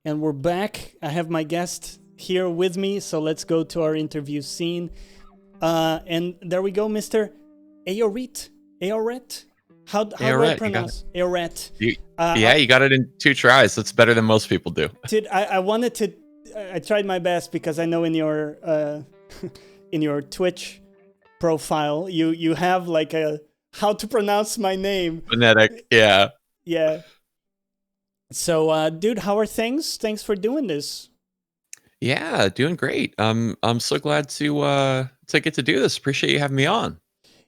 and we're back. I have my guest here with me, so let's go to our interview scene. And there we go, Mr. Aoret. Aoret? How do I Aoret, you got it. pronounce Aoret? You, Uh, yeah, you got it in 2 tries. That's better than most people do. I wanted to. I tried my best because I know in your in your Twitch profile you have like a how to pronounce my name. Phonetic, yeah. Yeah. So, dude, how are things? Thanks for doing this. Yeah, doing great. I'm so glad to get to do this. Appreciate you having me on.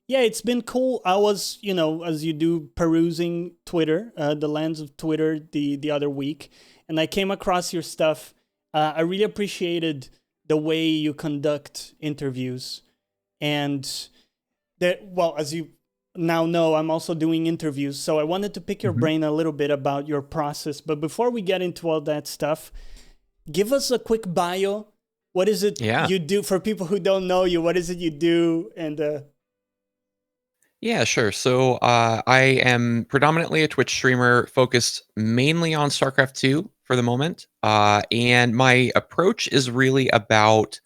Yeah, it's been cool. I was, as you do, perusing Twitter, the lens of Twitter the other week, and I came across your stuff. I really appreciated the way you conduct interviews, and that. Well, as you now know, I'm also doing interviews, so I wanted to pick your Mhm. brain a little bit about your process. But before we get into all that stuff, give us a quick bio. What is it Yeah. you do for people who don't know you? What is it you do? And Yeah, sure. So I am predominantly a Twitch streamer focused mainly on StarCraft 2 for the moment. And my approach is really about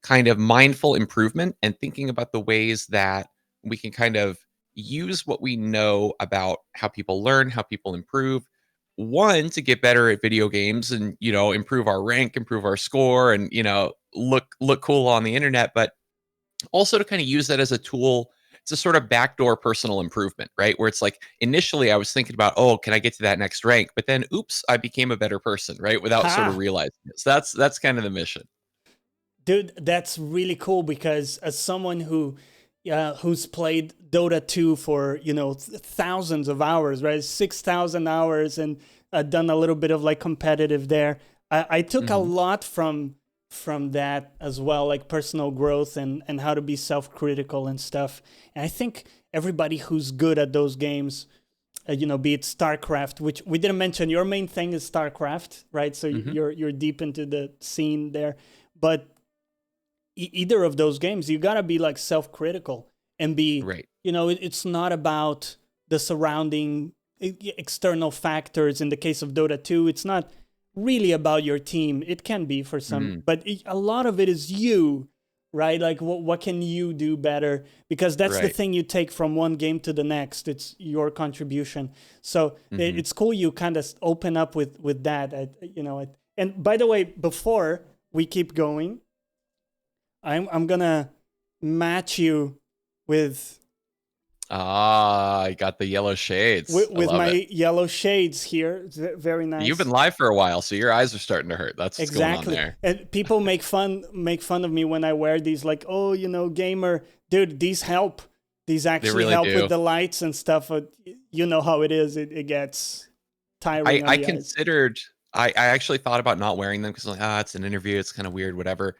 kind of mindful improvement and thinking about the ways that we can kind of use what we know about how people learn, how people improve. One, to get better at video games and, improve our rank, improve our score, and, look cool on the internet, but also to kind of use that as a tool to sort of backdoor personal improvement, right? Where it's like initially I was thinking about, oh, can I get to that next rank? But then oops, I became a better person, right? Without sort of ha, realizing it. So that's kind of the mission. dude, that's really cool because as someone who's played Dota 2 for thousands of hours, right, 6,000 hours, and done a little bit of like competitive there. I took a Hmm. lot from that as well, like personal growth and how to be self-critical and stuff. And I think everybody who's good at those games, be it StarCraft, which we didn't mention, your main thing is StarCraft, right? So Hmm. you're deep into the scene there, but either of those games, you gotta be like self-critical and be, Right. it's not about the surrounding external factors. In the case of Dota 2, it's not really about your team. It can be for some, Mhm. but a lot of it is you, right? Like what can you do better? Because that's the Right. thing you take from one game to the next. It's your contribution. So Mhm. it's cool you kind of open up with that, and by the way, before we keep going, I'm gonna match you with Ah, I got the yellow shades. I love it. my yellow shades here. Very You've been nice. live for a while, so your eyes are starting to hurt. That's what's going on Exactly. there. And people make fun of me when I wear these, like, oh, gamer, dude. These help. These They actually really help with do. the lights and stuff. But you know how it is. It gets I tiring on I the eyes. considered I actually thought about not wearing them because like, it's an interview, it's kind of weird, whatever.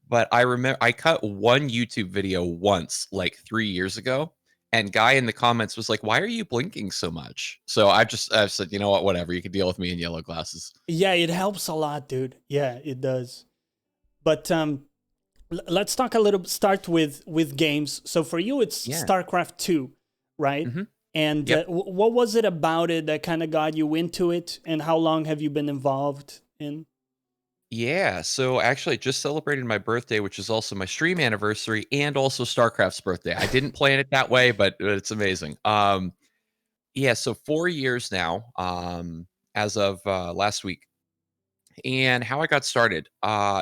But I remember I cut one YouTube video once, like 3 years ago, and guy in the comments was like, "Why are you blinking so much?" So I said, you know what, whatever. You can deal with me in yellow glasses. Yeah, it helps a lot, dude. Yeah, it does. But let's talk a little. Start with games. So for you, it's Yeah. StarCraft 2, right? Hmm. And Yep. what was it about it that kind of got you into it? And how long have you been involved in? Yeah, so actually I just celebrated my birthday, which is also my stream anniversary and also StarCraft's birthday. I didn't plan it that way, but it's amazing. Yeah, so 4 years now, as of last week. And how I got started.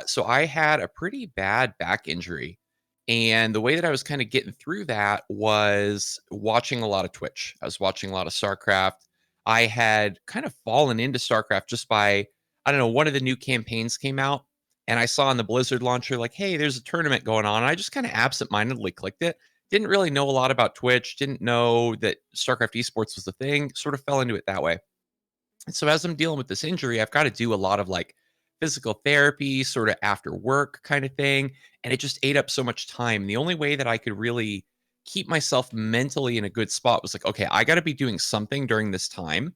So I had a pretty bad back injury. And the way that I was kind of getting through that was watching a lot of Twitch. I was watching a lot of StarCraft. I had kind of fallen into StarCraft just by, I don't know, one of the new campaigns came out. And I saw on the Blizzard launcher, like, hey, there's a tournament going on. And I just kind of absentmindedly clicked it. Didn't really know a lot about Twitch. Didn't know that StarCraft esports was the thing. Sort of fell into it that way. And so as I'm dealing with this injury, I've got to do a lot of like physical therapy, sort of after work kind of thing. And it just ate up so much time. The only way that I could really keep myself mentally in a good spot was like, okay, I got to be doing something during this time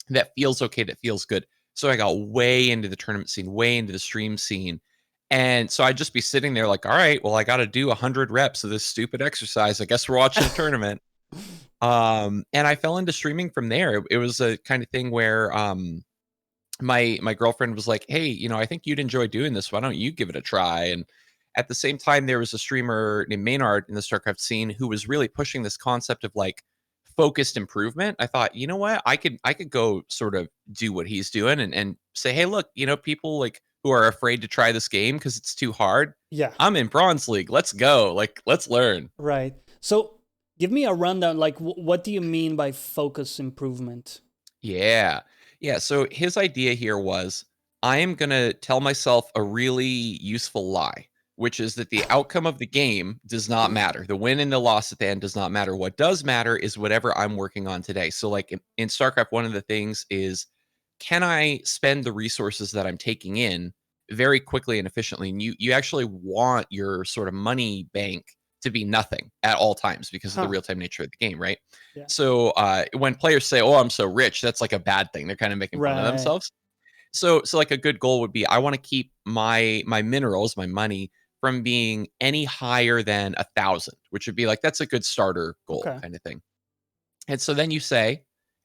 that feels okay, that feels good. So I got way into the tournament scene, way into the stream scene. And so I'd just be sitting there like, all right, well, I got to do 100 reps of this stupid exercise. I guess we're watching a tournament. And I fell into streaming from there. It was a kind of thing where my girlfriend was like, "Hey, I think you'd enjoy doing this. Why don't you give it a try?" And at the same time, there was a streamer named Maynard in the StarCraft scene who was really pushing this concept of like focused improvement. I thought, you know what, I could go sort of do what he's doing and say, hey, look, people like who are afraid to try this game because it's too hard. Yeah. I'm in Bronze League. Let's go. Like, let's learn. Right. So give me a rundown. Like, what do you mean by focus improvement? Yeah. Yeah. So his idea here was I am going to tell myself a really useful lie, which is that the outcome of the game does not matter. The win and the loss at the end does not matter. What does matter is whatever I'm working on today. So, like in StarCraft, one of the things is can I spend the resources that I'm taking in very quickly and efficiently? And you actually want your sort of money bank to be nothing at all times because of the Huh. real time nature of the game, right? Yeah. So when players say, "Oh, I'm so rich," that's like a bad thing. They're kind of making fun of Right. themselves. So like a good goal would be, I want to keep my minerals, my money, from being any higher than 1,000, which would be like that's a good starter goal Okay. kind of thing. And so then you say,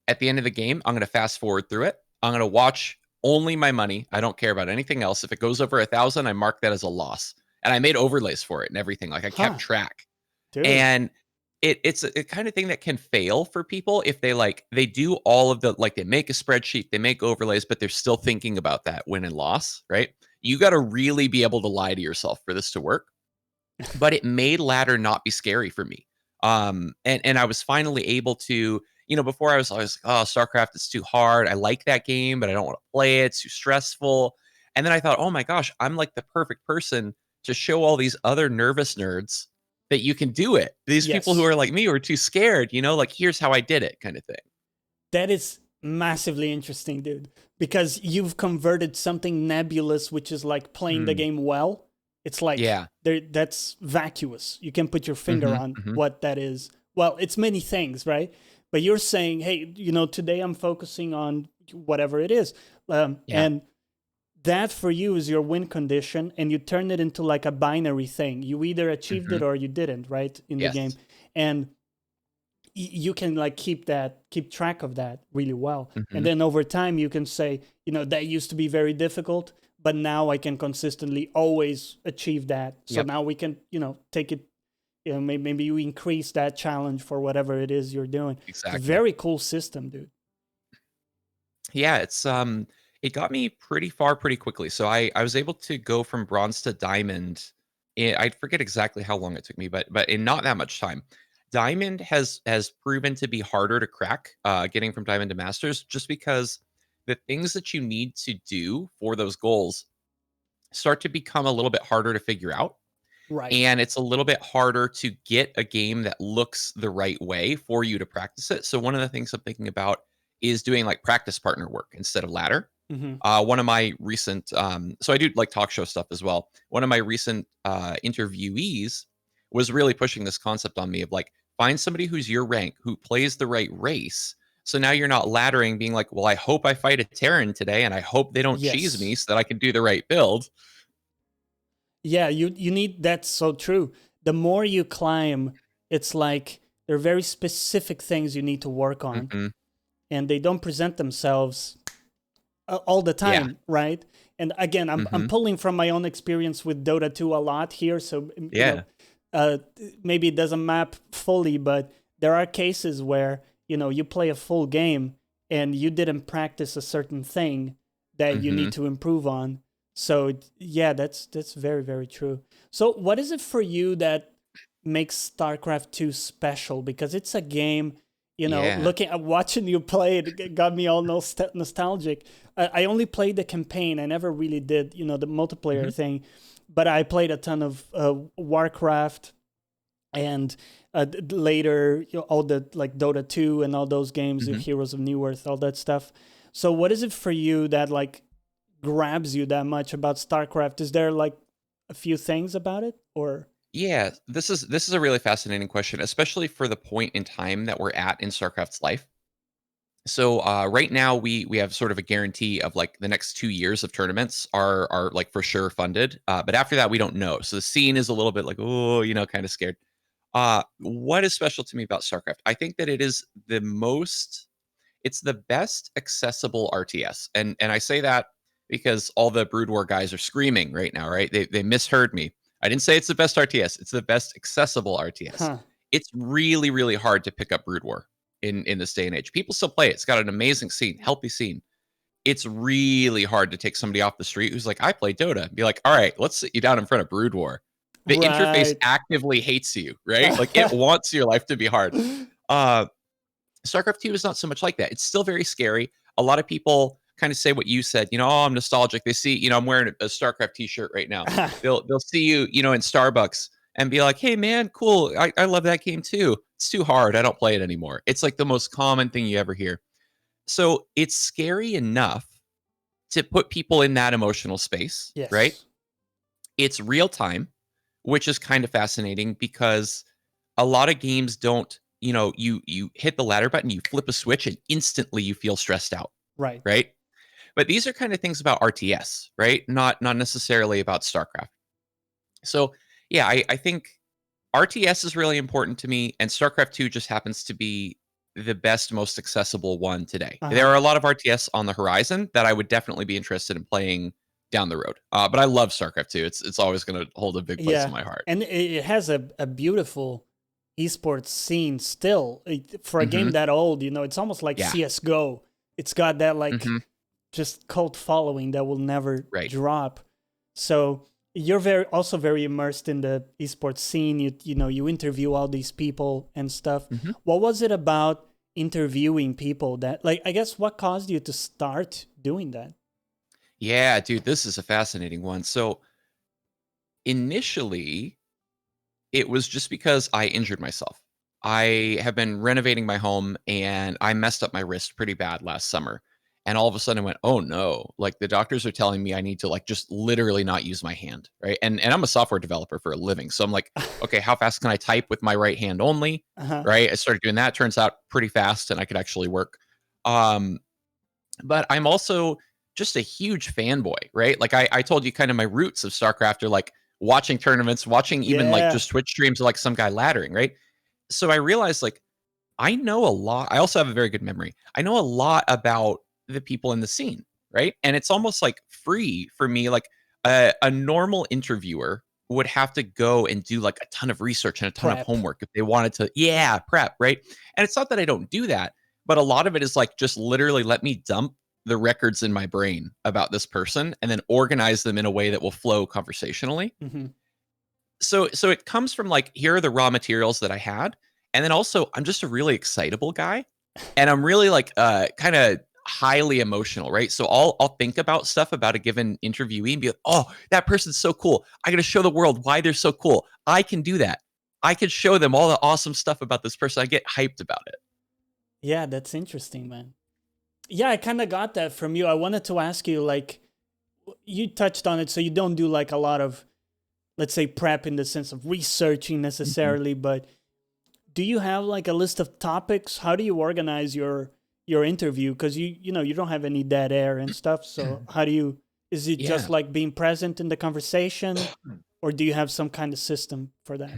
at the end of the game, I'm going to fast forward through it. I'm going to watch only my money. I don't care about anything else. If it goes over 1,000, I mark that as a loss. And I made overlays for it and everything. Like I kept Huh. track. Dude. And it's a kind of thing that can fail for people if they do all of the like they make a spreadsheet, they make overlays, but they're still thinking about that win and loss, right? You got to really be able to lie to yourself for this to work. But it made ladder not be scary for me. And I was finally able to, before I was always like, oh, StarCraft is too hard. I like that game, but I don't want to play it. It's too stressful. And then I thought, oh my gosh, I'm like the perfect person to show all these other nervous nerds that you can do it. These people who Yes. are like me who are too scared, like here's how I did it kind of thing. That is massively interesting, dude. Because you've converted something nebulous, which is like playing the Hmm. game well. It's like Yeah. there that's vacuous. You can put your finger Hmm. on Hmm. what that is. Well, it's many things, right? But you're saying, hey, today I'm focusing on whatever it is. Yeah. And that for you is your win condition, and you turn it into like a binary thing. You either achieved Hmm. it or you didn't, right? In the game. Yes. And you can like keep track of that really well, and Hmm. then over time you can say, that used to be very difficult, but now I can consistently always achieve that. So Yep. now we can take it, maybe you increase that challenge for whatever it is you're doing. It's a Exactly. very cool system, dude. Yeah, it got me pretty far pretty quickly. So I was able to go from bronze to diamond. I forget exactly how long it took me, but in not that much time. Diamond has proven to be harder to crack, getting from diamond to masters, just because the things that you need to do for those goals start to become a little bit harder to figure out. Right. And it's a little bit harder to get a game that looks the right way for you to practice it. So one of the things I'm thinking about is doing like practice partner work instead of ladder. Hmm. One of my recent, so I do like talk show stuff as well. One of my recent interviewees was really pushing this concept on me of like, find somebody who's your rank, who plays the right race. So now you're not laddering, being like, well, I hope I fight a Terran today and I hope they don't cheese me Yes. so that I can do the right build. Yeah, you need, that's so true. The more you climb, it's like there are very specific things you need to work on, Hmm. and they don't present themselves all the Yeah. time, right? And again, I'm Hmm. pulling from my own experience with Dota 2 a lot here, so Yeah. uh, maybe it doesn't map fully, but there are cases where you play a full game and you didn't practice a certain thing that you Hmm. need to improve on. So yeah, that's very very true. So what is it for you that makes StarCraft 2 special? Because it's a game, Yeah. looking at watching you play it got me all nostalgic. I only played the campaign. I never really did, the multiplayer Hmm. thing, but I played a ton of Warcraft, and later, all the like Dota 2 and all those games, Hmm. Heroes of New Earth, all that stuff. So what is it for you that like grabs you that much about StarCraft? Is there like a few things about it, or Yeah, this is a really fascinating question, especially for the point in time that we're at in StarCraft's life. So right now we have sort of a guarantee of like the next 2 years of tournaments are like for sure funded, but after that we don't know. So the scene is a little bit like oh kind of scared. What is special to me about StarCraft? I think that it is the most it's the best accessible RTS. And I say that because all the Brood War guys are screaming right now, right? They misheard me. I didn't say it's the best RTS. It's the best accessible RTS. Huh. It's really, really hard to pick up Brood War in this day and age. People still play it. It's got an amazing scene, healthy scene. It's really hard to take somebody off the street who's like, I play Dota, and be like, all right, let's sit you down in front of Brood War. The interface Right. actively hates you, right? Like it wants your life to be hard. StarCraft 2 is not so much like that. It's still very scary. A lot of people kind of say what you said, you know, oh, I'm nostalgic. They see, you know, I'm wearing a StarCraft t-shirt right now. They'll see you, you know, in Starbucks and be like, hey man, cool. I love that game too. It's too hard. I don't play it anymore. It's like the most common thing you ever hear. So it's scary enough to put people in that emotional space, right? Yes. It's real time, which is kind of fascinating because a lot of games don't, you know, you hit the ladder button, you flip a switch, and instantly you feel stressed out, Right. right? But these are kind of things about RTS, right? Not necessarily about StarCraft. So yeah, I think RTS is really important to me, and StarCraft 2 just happens to be the best, most accessible one today. There Uh-huh. are a lot of RTS on the horizon that I would definitely be interested in playing down the road. But I love StarCraft 2. It's always going to hold a big place in Yeah. my heart. And it has a beautiful esports scene still. For a game Hmm. that old, you know, it's almost like Yeah. CSGO. It's got that like Hmm. just cult following that will never Right. drop. So you're very immersed in the esports scene. You know, you interview all these people and stuff. Hmm. What was it about interviewing people that, like, I guess what caused you to start doing that? Yeah, dude, this is a fascinating one. So initially, it was just because I injured myself. I have been renovating my home and I messed up my wrist pretty bad last summer. And all of a sudden I went, "Oh no." Like the doctors are telling me I need to like just literally not use my hand, right? And I'm a software developer for a living. So I'm like, "Okay, how fast can I type with my right hand only?" Uh-huh. Right? I started doing that. Turns out pretty fast and I could actually work. Um but I'm also just a huge fanboy, right? Like I told you kind of my roots of StarCraft are like watching tournaments, watching even like Yeah. just Twitch streams of like some guy laddering, right? So I realized like I know a lot. I also have a very good memory. I know a lot about the people in the scene, right? And it's almost like free for me. Like a normal interviewer would have to go and do like a ton of research and a ton of Prep. homework if they wanted to, yeah, prep, right? And it's not that I don't do that, but a lot of it is like just literally let me dump the records in my brain about this person and then organize them in a way that will flow conversationally. Hmm. So it comes from like here are the raw materials that I had, and then also I'm just a really excitable guy, and I'm really like kind of highly emotional, right? So I'll think about stuff about a given interviewee and be like, oh, that person's so cool. I got to show the world why they're so cool. I can do that. I could show them all the awesome stuff about this person. I get hyped about it. Yeah, that's interesting, man. Yeah, I kind of got that from you. I wanted to ask you, like, you touched on it, so you don't do like a lot of, let's say, prep in the sense of researching Mhm. necessarily, but do you have like a list of topics? How do you organize your interview? Because you know you don't have any dead air and stuff. So how do you? Is it just Yeah. like being present in the conversation, or do you have some kind of system for that?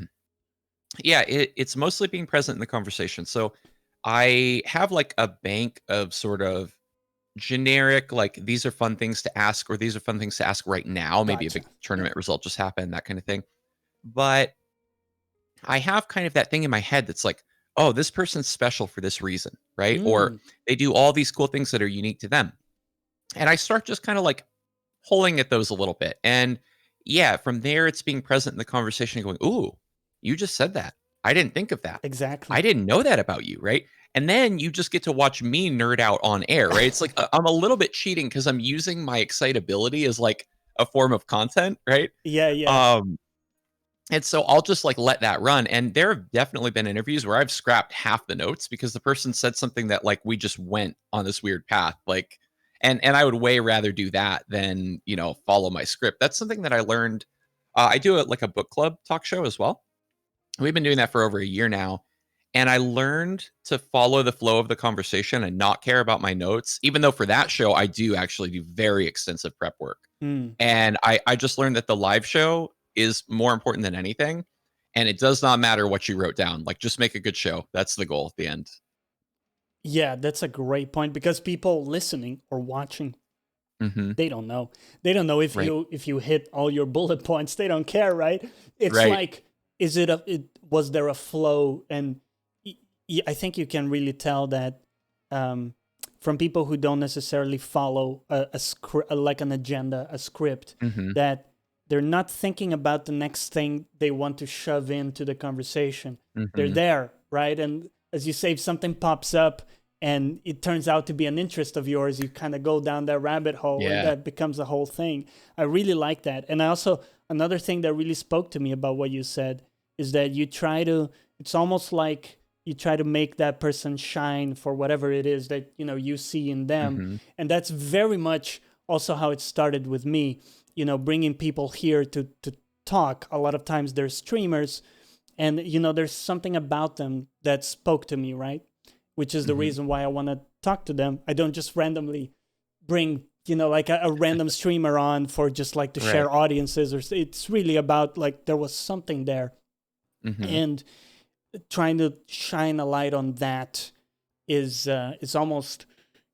Yeah, it's mostly being present in the conversation. So I have like a bank of sort of generic, like these are fun things to ask, or these are fun things to ask right now. Maybe a Gotcha. big Yeah. tournament result just happened, that kind of thing. But I have kind of that thing in my head that's like, oh, this person's special for this reason, right? Or Mm, they do all these cool things that are unique to them. And I start just kind of like pulling at those a little bit. And yeah, from there, it's being present in the conversation and going, ooh, you just said that. I didn't think of that. I exactly. didn't know that about you, right? And then you just get to watch me nerd out on air, right? It's like I'm a little bit cheating because I'm using my excitability as like a form of content, right? Yeah. Yeah. Um, and so I'll just like let that run. And there have definitely been interviews where I've scrapped half the notes because the person said something that like we just went on this weird path. Like, and I would way rather do that than, you know, follow my script. That's something that I learned. I do like a book club talk show as well. We've been doing that for over a year now. And I learned to follow the flow of the conversation and not care about my notes, even though for that show, I do actually do very extensive prep work. Mm. And I just learned that the live show is more important than anything. And it does not matter what you wrote down. Like, just make a good show. That's the goal at the end. Yeah, that's a great point because people listening or watching, Hmm. they don't know. They don't know Right. if you hit all your bullet points. They don't care, right? It's Right. like, was there a flow? And I think you can really tell that um, from people who don't necessarily follow a script, like an agenda, a script, Hmm. that they're not thinking about the next thing they want to shove into the conversation. They're Hmm. there, right? And as you say, if something pops up and it turns out to be an interest of yours, you kind of go down that rabbit hole and Yeah. that becomes a whole thing. I really like that. And I also, another thing that really spoke to me about what you said is that you try to, it's almost like you try to make that person shine for whatever it is that, you see in them. Hmm. And that's very much also how it started with me, bringing people here to talk. A lot of times they're streamers, and there's something about them that spoke to me, right? Which is the Hmm. reason why I want to talk to them. I don't just randomly bring like a random streamer on for just like to Right. share audiences, or it's really about like there was something there. Hmm. And trying to shine a light on that is almost,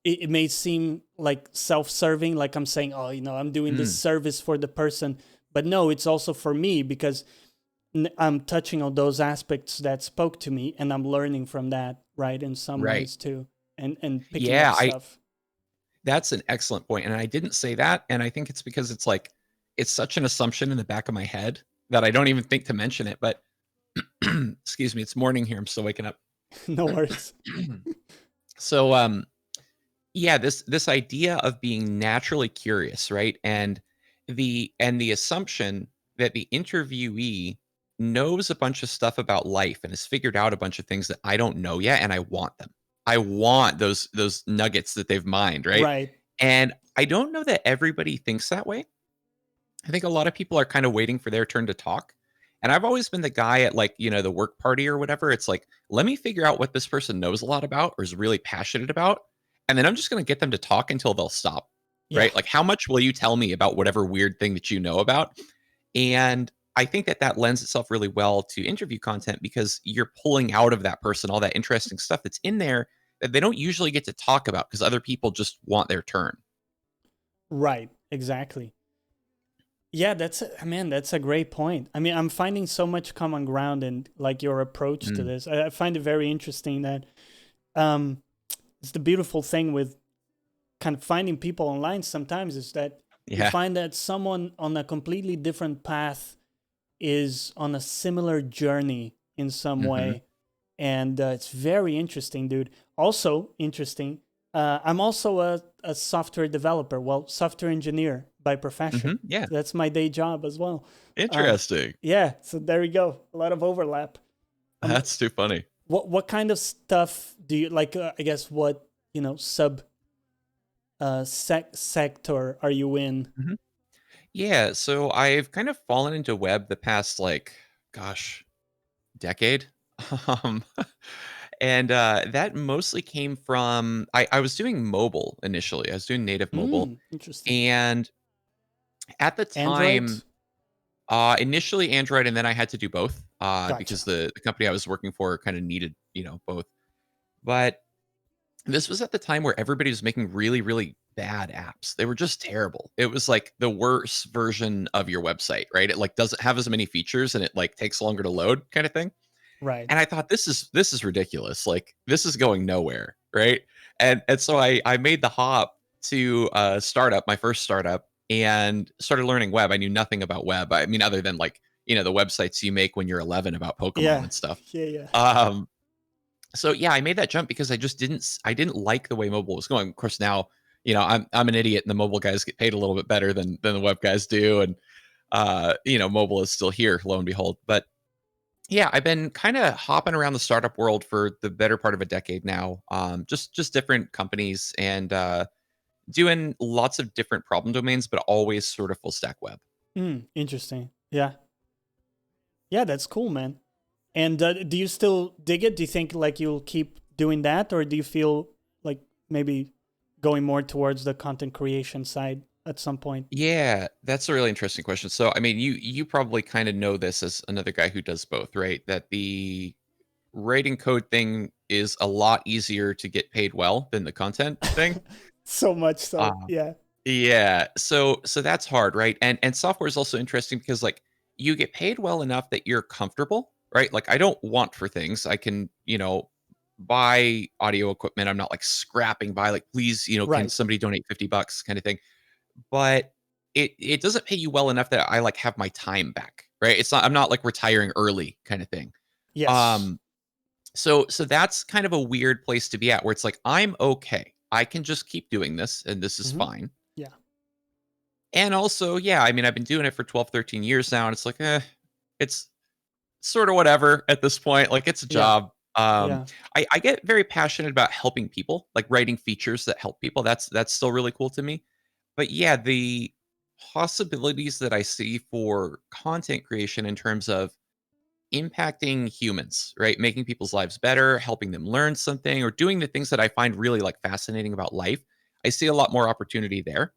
it may seem like self-serving, like I'm saying, oh, I'm doing this Mm. service for the person, but no, it's also for me because I'm touching on those aspects that spoke to me, and I'm learning from that, right, in some Right. ways too, and picking up Yeah, I stuff. that's an excellent point, and I didn't say that, and I think it's because it's like it's such an assumption in the back of my head that I don't even think to mention it, but excuse me, it's morning here, I'm still waking up. No worries. So, yeah, this idea of being naturally curious, right? And the assumption that the interviewee knows a bunch of stuff about life and has figured out a bunch of things that I don't know yet, and I want them. I want those nuggets that they've mined, right? Right. And I don't know that everybody thinks that way. I think a lot of people are kind of waiting for their turn to talk. And I've always been the guy at like, the work party or whatever. It's like, let me figure out what this person knows a lot about or is really passionate about. And then I'm just going to get them to talk until they'll stop. Yeah. Right. Like, how much will you tell me about whatever weird thing that you know about? And I think that that lends itself really well to interview content because you're pulling out of that person all that interesting stuff that's in there that they don't usually get to talk about because other people just want their turn. Right. Exactly. Yeah, man, that's a great point. I mean, I'm finding so much common ground in like your approach to Mm, this. I find it very interesting that um it's the beautiful thing with kind of finding people online sometimes is that you yeah. find that someone on a completely different path is on a similar journey in some Hmm. way. And it's very interesting, dude. Also interesting, I'm also a software developer, well, software engineer by Hmm. profession. Yeah. So that's my day job as well. Um, Interesting. yeah, so there you go, a lot of overlap. um, That's too funny. what kind of stuff do you like, I guess, what sub sector are you in? Mhm. Yeah, so I've kind of fallen into web the past like, gosh, decade. Um, and that mostly came from I was doing mobile initially. I was doing native mobile, Interesting. and at the Android. time, initially Android, and then I had to do both because Gotcha. the company I was working for kind of needed both. But this was at the time where everybody was making really, really bad apps. They were just terrible. It was like the worst version of your website, right? It like doesn't have as many features and it like takes longer to load kind of thing. Right. And I thought this is ridiculous. Like this is going nowhere, right? And so I made the hop to startup, my first startup, and started learning web. I knew nothing about web. I mean, other than like, the websites you make when you're 11 about Pokemon Yeah. and stuff. Yeah. Yeah. Um, so yeah, I made that jump because I didn't like the way mobile was going. Of course, now I'm an idiot, and the mobile guys get paid a little bit better than the web guys do, and mobile is still here, lo and behold. But yeah, I've been kind of hopping around the startup world for the better part of a decade now. Just different companies and doing lots of different problem domains, but always sort of full stack web. Interesting. Yeah. Yeah, that's cool, man. And do you still dig it? Do you think like you'll keep doing that, or do you feel like maybe going more towards the content creation side at some point? Yeah, that's a really interesting question. So, I mean, you probably kind of know this as another guy who does both, right? That the writing code thing is a lot easier to get paid well than the content thing. So much so. Uh, Yeah. yeah. So that's hard, right? And software is also interesting because like you get paid well enough that you're comfortable, right? Like I don't want for things. I can, buy audio equipment. I'm not like scrapping by like, please, can Right. somebody donate $50 kind of thing. But it doesn't pay you well enough that I like have my time back, right? I'm not like retiring early kind of thing. Yes. Um so that's kind of a weird place to be at where it's like I'm okay. I can just keep doing this and this is Hmm. fine. Yeah. And also, yeah, I mean, I've been doing it for 12, 13 years now, and it's like, it's sort of whatever at this point. Like, it's a Yeah. job. Yeah. I get very passionate about helping people, like writing features that help people. That's still really cool to me. But yeah, the possibilities that I see for content creation in terms of impacting humans, right? Making people's lives better, helping them learn something, or doing the things that I find really like fascinating about life. I see a lot more opportunity there.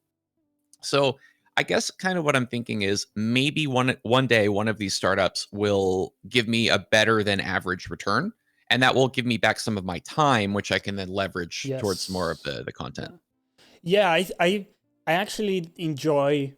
So I guess kind of what I'm thinking is maybe one day one of these startups will give me a better than average return, and that will give me back some of my time, which I can then leverage towards more of Yes. the content. Yeah. Yeah. I actually enjoy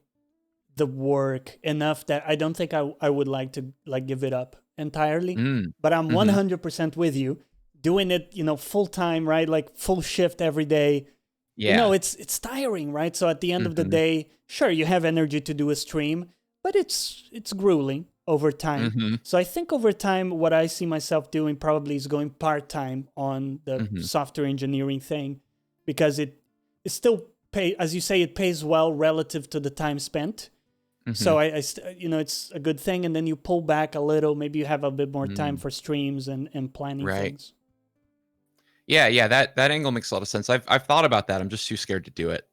the work enough that I don't think I would like to like give it up entirely. Mm. But I'm Mm-hmm. 100% with you. Doing it, full time, right? Like full shift every day. Yeah. It's tiring, right? So at the end of the Mm-hmm. day, sure, you have energy to do a stream, but it's grueling over time. Mm-hmm. So I think over time, what I see myself doing probably is going part time on the Mm-hmm. software engineering thing, because it still pay, as you say, it pays well relative to the time spent. Mm-hmm. So it's a good thing, and then you pull back a little. Maybe you have a bit more time Mm. for streams and planning Right. things. Yeah. That angle makes a lot of sense. I've thought about that. I'm just too scared to do it.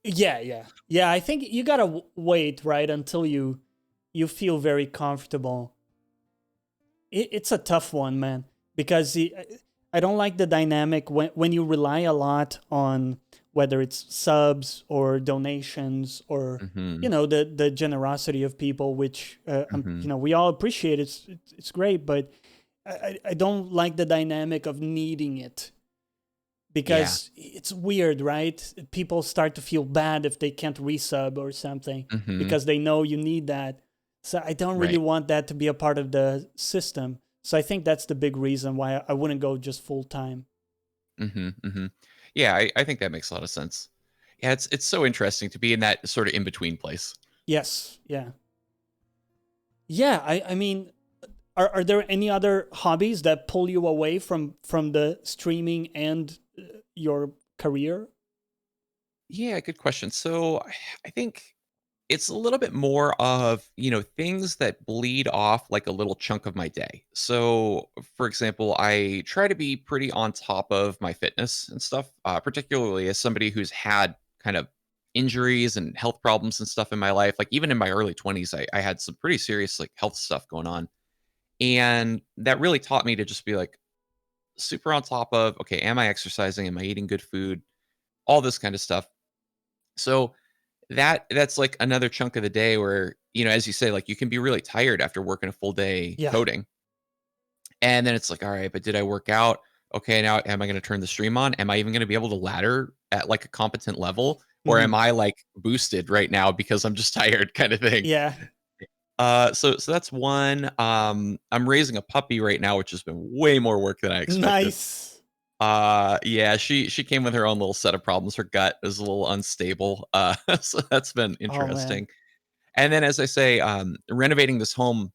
Yeah. I think you gotta wait, right, until you feel very comfortable. It's a tough one, man, because I don't like the dynamic when you rely a lot on whether it's subs or donations or Mm-hmm. the generosity of people, which Mm-hmm. we all appreciate. It's great, but I don't like the dynamic of needing it, Yeah. because it's weird, right? People start to feel bad if they can't resub or something Mm-hmm. because they know you need that. So I don't really Right. want that to be a part of the system. So I think that's the big reason why I wouldn't go just full time. Mm-hmm. Mm-hmm. Yeah, I think that makes a lot of sense. Yeah, it's so interesting to be in that sort of in between place. Yes, yeah. Yeah, I mean, are there any other hobbies that pull you away from the streaming and your career? Yeah, good question. So I think it's a little bit more of, things that bleed off like a little chunk of my day. So, for example, I try to be pretty on top of my fitness and stuff, particularly as somebody who's had kind of injuries and health problems and stuff in my life. Like even in my early 20s, I had some pretty serious like health stuff going on. And that really taught me to just be like super on top of, okay, am I exercising? Am I eating good food? All this kind of stuff. So that's like another chunk of the day where, as you say, like you can be really tired after working a full day Yeah. coding. And then it's like, all right, but did I work out? Okay, now am I going to turn the stream on? Am I even going to be able to ladder at like a competent level? Or Hmm. am I like boosted right now because I'm just tired kind of thing? Yeah. So that's one. I'm raising a puppy right now, which has been way more work than I expected. Nice. Yeah, she came with her own little set of problems. Her gut is a little unstable. So that's been Oh man. interesting. And then, as I say, renovating this home,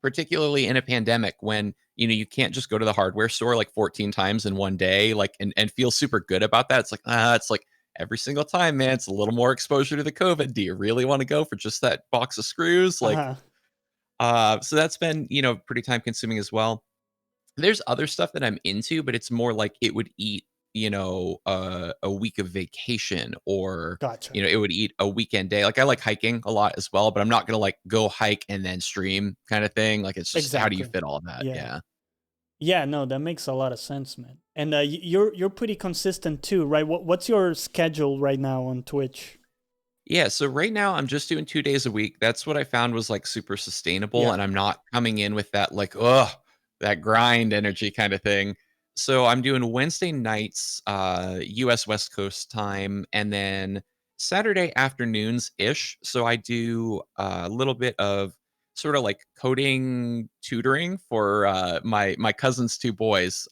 particularly in a pandemic when, you can't just go to the hardware store like 14 times in one day, like, and feel super good about that. It's like every single time, man, it's a little more exposure to the COVID. Do you really want to go for just that box of screws? Uh Like, huh. so that's been, pretty time consuming as well. There's other stuff that I'm into, but it's more like it would eat, a week of vacation or, Gotcha. it would eat a weekend day. Like I like hiking a lot as well, but I'm not going to like go hike and then stream kind of thing. Like it's just how do you Exactly. fit all that? Yeah. Yeah. Yeah, no, that makes a lot of sense, man. And you're pretty consistent too, right? What's your schedule right now on Twitch? Yeah. So right now I'm just doing 2 days a week. That's what I found was like super sustainable. Yeah. And I'm not coming in with that like, oh, that grind energy kind of thing. So I'm doing Wednesday nights, US West Coast time, and then Saturday afternoons ish. So I do a little bit of sort of like coding tutoring for my cousin's two boys.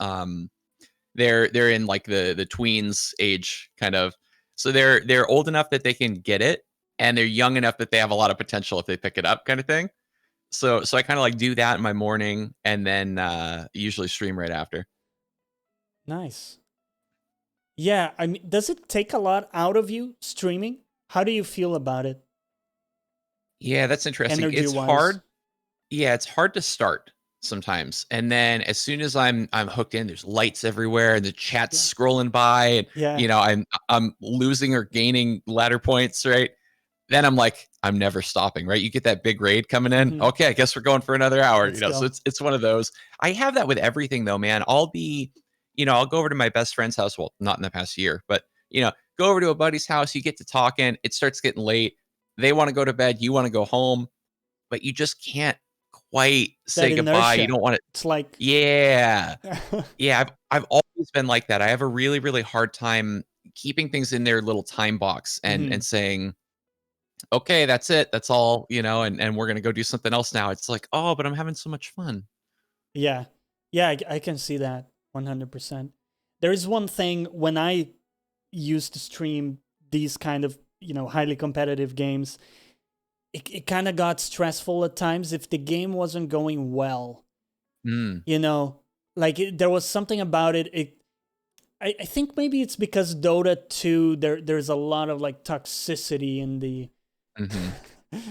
They're in like the tweens age kind of. So they're old enough that they can get it, and they're young enough that they have a lot of potential if they pick it up, kind of thing. So I kind of like do that in my morning, and then usually stream right after. Nice. Yeah, I mean, does it take a lot out of you streaming? How do you feel about it, Yeah, that's interesting. energy It's wise? hard. Yeah, it's hard to start sometimes. And then as soon as I'm hooked in, there's lights everywhere and the Yeah. chat's scrolling by and Yeah. I'm losing or gaining ladder points, right? Then I'm like, I'm never stopping, right? You get that big raid coming in. Hmm. Okay, I guess we're going for another hour, Let's so go. it's one of those. I have that with everything though, man. I'll go over to my best friend's house, well, not in the past year, but go over to a buddy's house, you get to talking, it starts getting late. They want to go to bed, you want to go home, but you just can't quite That say goodbye. You inertia. don't want to. It's like, Yeah. Yeah, I've always been like that. I have a really, really hard time keeping things in their little time box and mhm. saying, "Okay, that's it. That's all," and we're gonna go do something else now. It's like, "Oh, but I'm having so much fun." Yeah. Yeah, I can see that 100%. There is one thing when I used to stream these kind of, highly competitive games, it kind of got stressful at times if the game wasn't going well, Mm, you know, like there was something about it. I think maybe it's because Dota 2, there's a lot of like toxicity in the, mhm.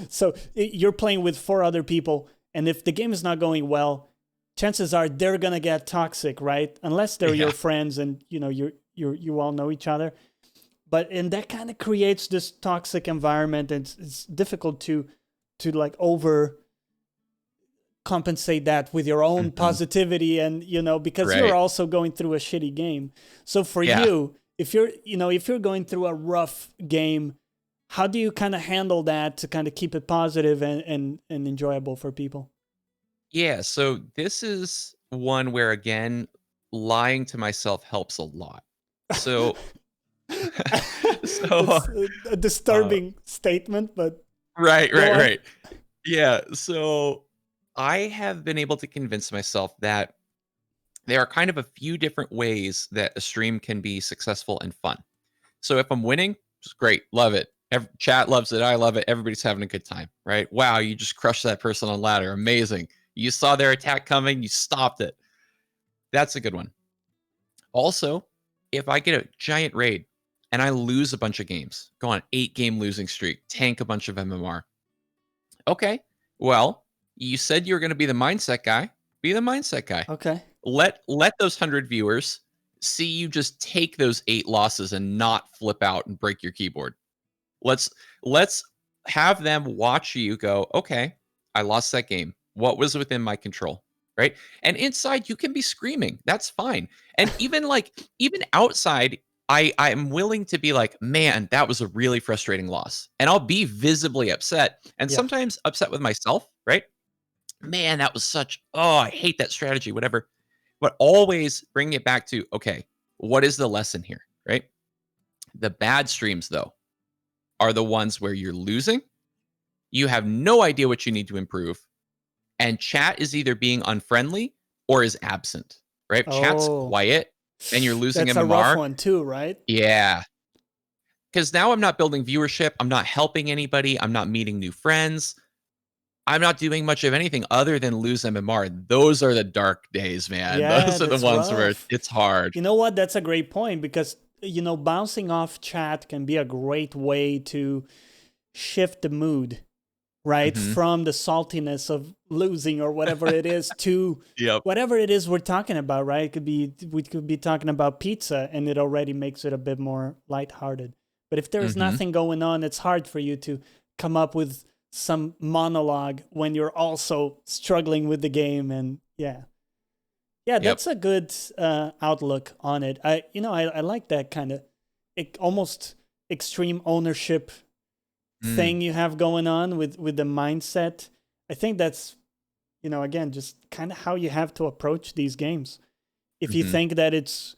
so you're playing with four other people, and if the game is not going well, chances are they're gonna get toxic, right? Unless they're your Yeah. friends and you all know each other. But and that kind of creates this toxic environment, and it's difficult to like over compensate that with your own Mhm. positivity, and because you're Right. also going through a shitty game. So for Yeah. you, if you're going through a rough game, how do you kind of handle that to kind of keep it positive and enjoyable for people? Yeah, so this is one where, again, lying to myself helps a lot. So so, That's a uh disturbing statement, but right, go right, on. right. Yeah, so I have been able to convince myself that there are kind of a few different ways that a stream can be successful and fun. So if I'm winning, it's great, love it. Chat loves it, I love it. Everybody's having a good time, right? Wow, you just crushed that person on ladder, amazing. You saw their attack coming, you stopped it. That's a good one. Also, if I get a giant raid and I lose a bunch of games, go on an 8-game losing streak, tank a bunch of MMR. Okay, well, you said you were going to be the mindset guy. Be the mindset guy. Okay. Let those 100 viewers see you just take those 8 losses and not flip out and break your keyboard. Let's let's have them watch you go, "Okay, I lost that game. What was within my control?" Right? And inside you can be screaming. That's fine. And even outside, I'm willing to be like, "Man, that was a really frustrating loss." And I'll be visibly upset and Yeah. sometimes upset with myself, right? "Man, that was oh, I hate that strategy," whatever. But always bring it back to, "Okay, what is the lesson here?" Right? The bad streams though are the ones where you're losing, you have no idea what you need to improve, and chat is either being unfriendly or is absent, right? Chat's Oh, quiet and you're losing that's a rough MMR. one too, right? Yeah. Because now I'm not building viewership. I'm not helping anybody. I'm not meeting new friends. I'm not doing much of anything other than lose MMR. Those are the dark days, man. Yeah, Those are the that's ones where rough. it's hard. You know what? That's a great point because bouncing off chat can be a great way to shift the mood, right? Hmm. From the saltiness of losing or whatever it is to Yep. whatever it is we're talking about, right? We could be talking about pizza and it already makes it a bit more lighthearted. But if there's Hmm. nothing going on, it's hard for you to come up with some monologue when you're also struggling with the game. And yeah, Yep. that's a good outlook on it. I like that kind of almost extreme ownership Mm. thing you have going on with the mindset. I think that's again just kind of how you have to approach these games. If you Mhm. think that it's,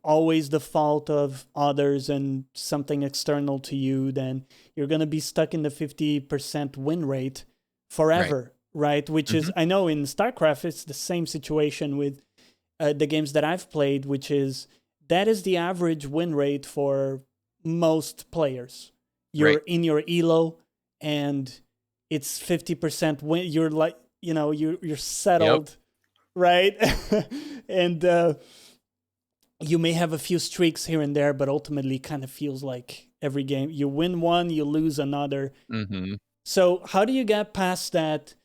always the fault of others and something external to you, then you're going to be stuck in the 50% win rate Right. forever, right? Which is, Mhm. I know in StarCraft, it's the same situation with the games that I've played, which is that is the average win rate for most players. You're Right. in your elo and it's 50% win. You're like, you're Yep. settled, right? And you may have a few streaks here and there, but ultimately kind of feels like every game you win one, you lose another. Mhm. So how do you get past that?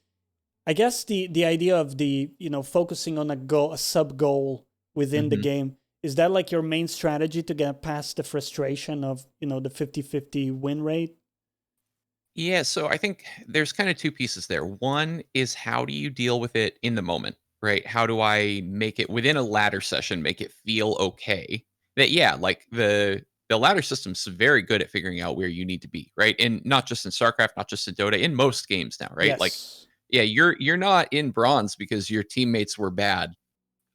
I guess the idea of the focusing on a goal, a sub goal within the Mhm. game, is that like your main strategy to get past the frustration of the 50-50 win rate? Yeah, so I think there's kind of two pieces there. One is how do you deal with it in the moment, right? How do I make it within a ladder session, make it feel okay? That yeah, like the ladder system's very good at figuring out where you need to be, right? And not just in StarCraft, not just in Dota, in most games now, right? Like, Yes. yeah, you're not in bronze because your teammates were bad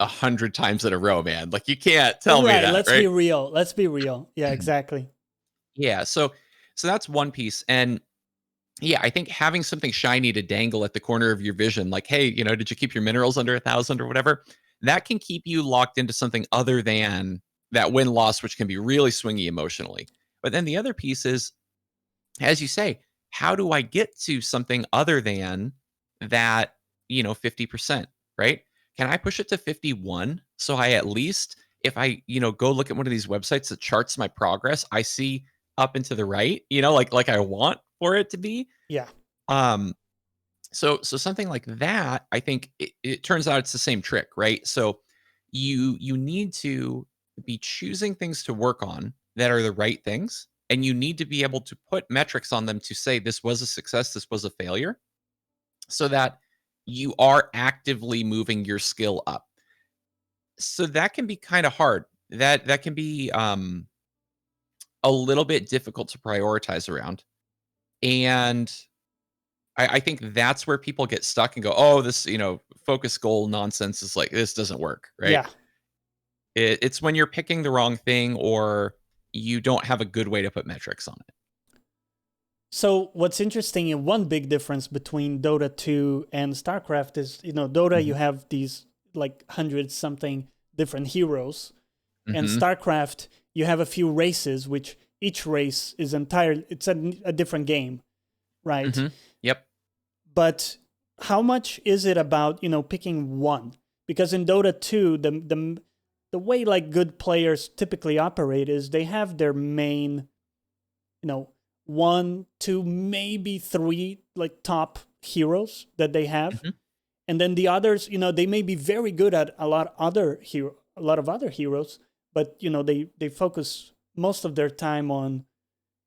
100 times in a row, man. Like you can't tell me Right. that, Let's be right? real. Let's be real. Yeah, exactly. Yeah, so that's one piece. And yeah, I think having something shiny to dangle at the corner of your vision, like, hey, did you keep your minerals under 1,000 or whatever? That can keep you locked into something other than that win loss, which can be really swingy emotionally. But then the other piece is, as you say, how do I get to something other than that, 50%, right? Can I push it to 51? So I at least, if I, go look at one of these websites that charts my progress, I see up and to the right, like I want for it to be. Yeah. um, so something like that, I think it turns out it's the same trick, right? So you need to be choosing things to work on that are the right things, and you need to be able to put metrics on them to say this was a success, this was a failure, so that you are actively moving your skill up. So that can be kind of hard. That can be a little bit difficult to prioritize around. And I think that's where people get stuck and go, "Oh, this, focus goal nonsense is like this doesn't work," right? Yeah. It's when you're picking the wrong thing or you don't have a good way to put metrics on it. So what's interesting and one big difference between Dota 2 and StarCraft is, Dota you Mhm. have these like hundred something different heroes, and Mhm. StarCraft you have a few races, which each race is it's a different game, right? Mhm. Yep. But how much is it about picking one? Because in Dota 2, the way like good players typically operate is they have their main, you know, one, two, maybe three like top heroes that they have, Mhm. and then the others, they may be very good at a lot of other heroes, but they focus most of their time on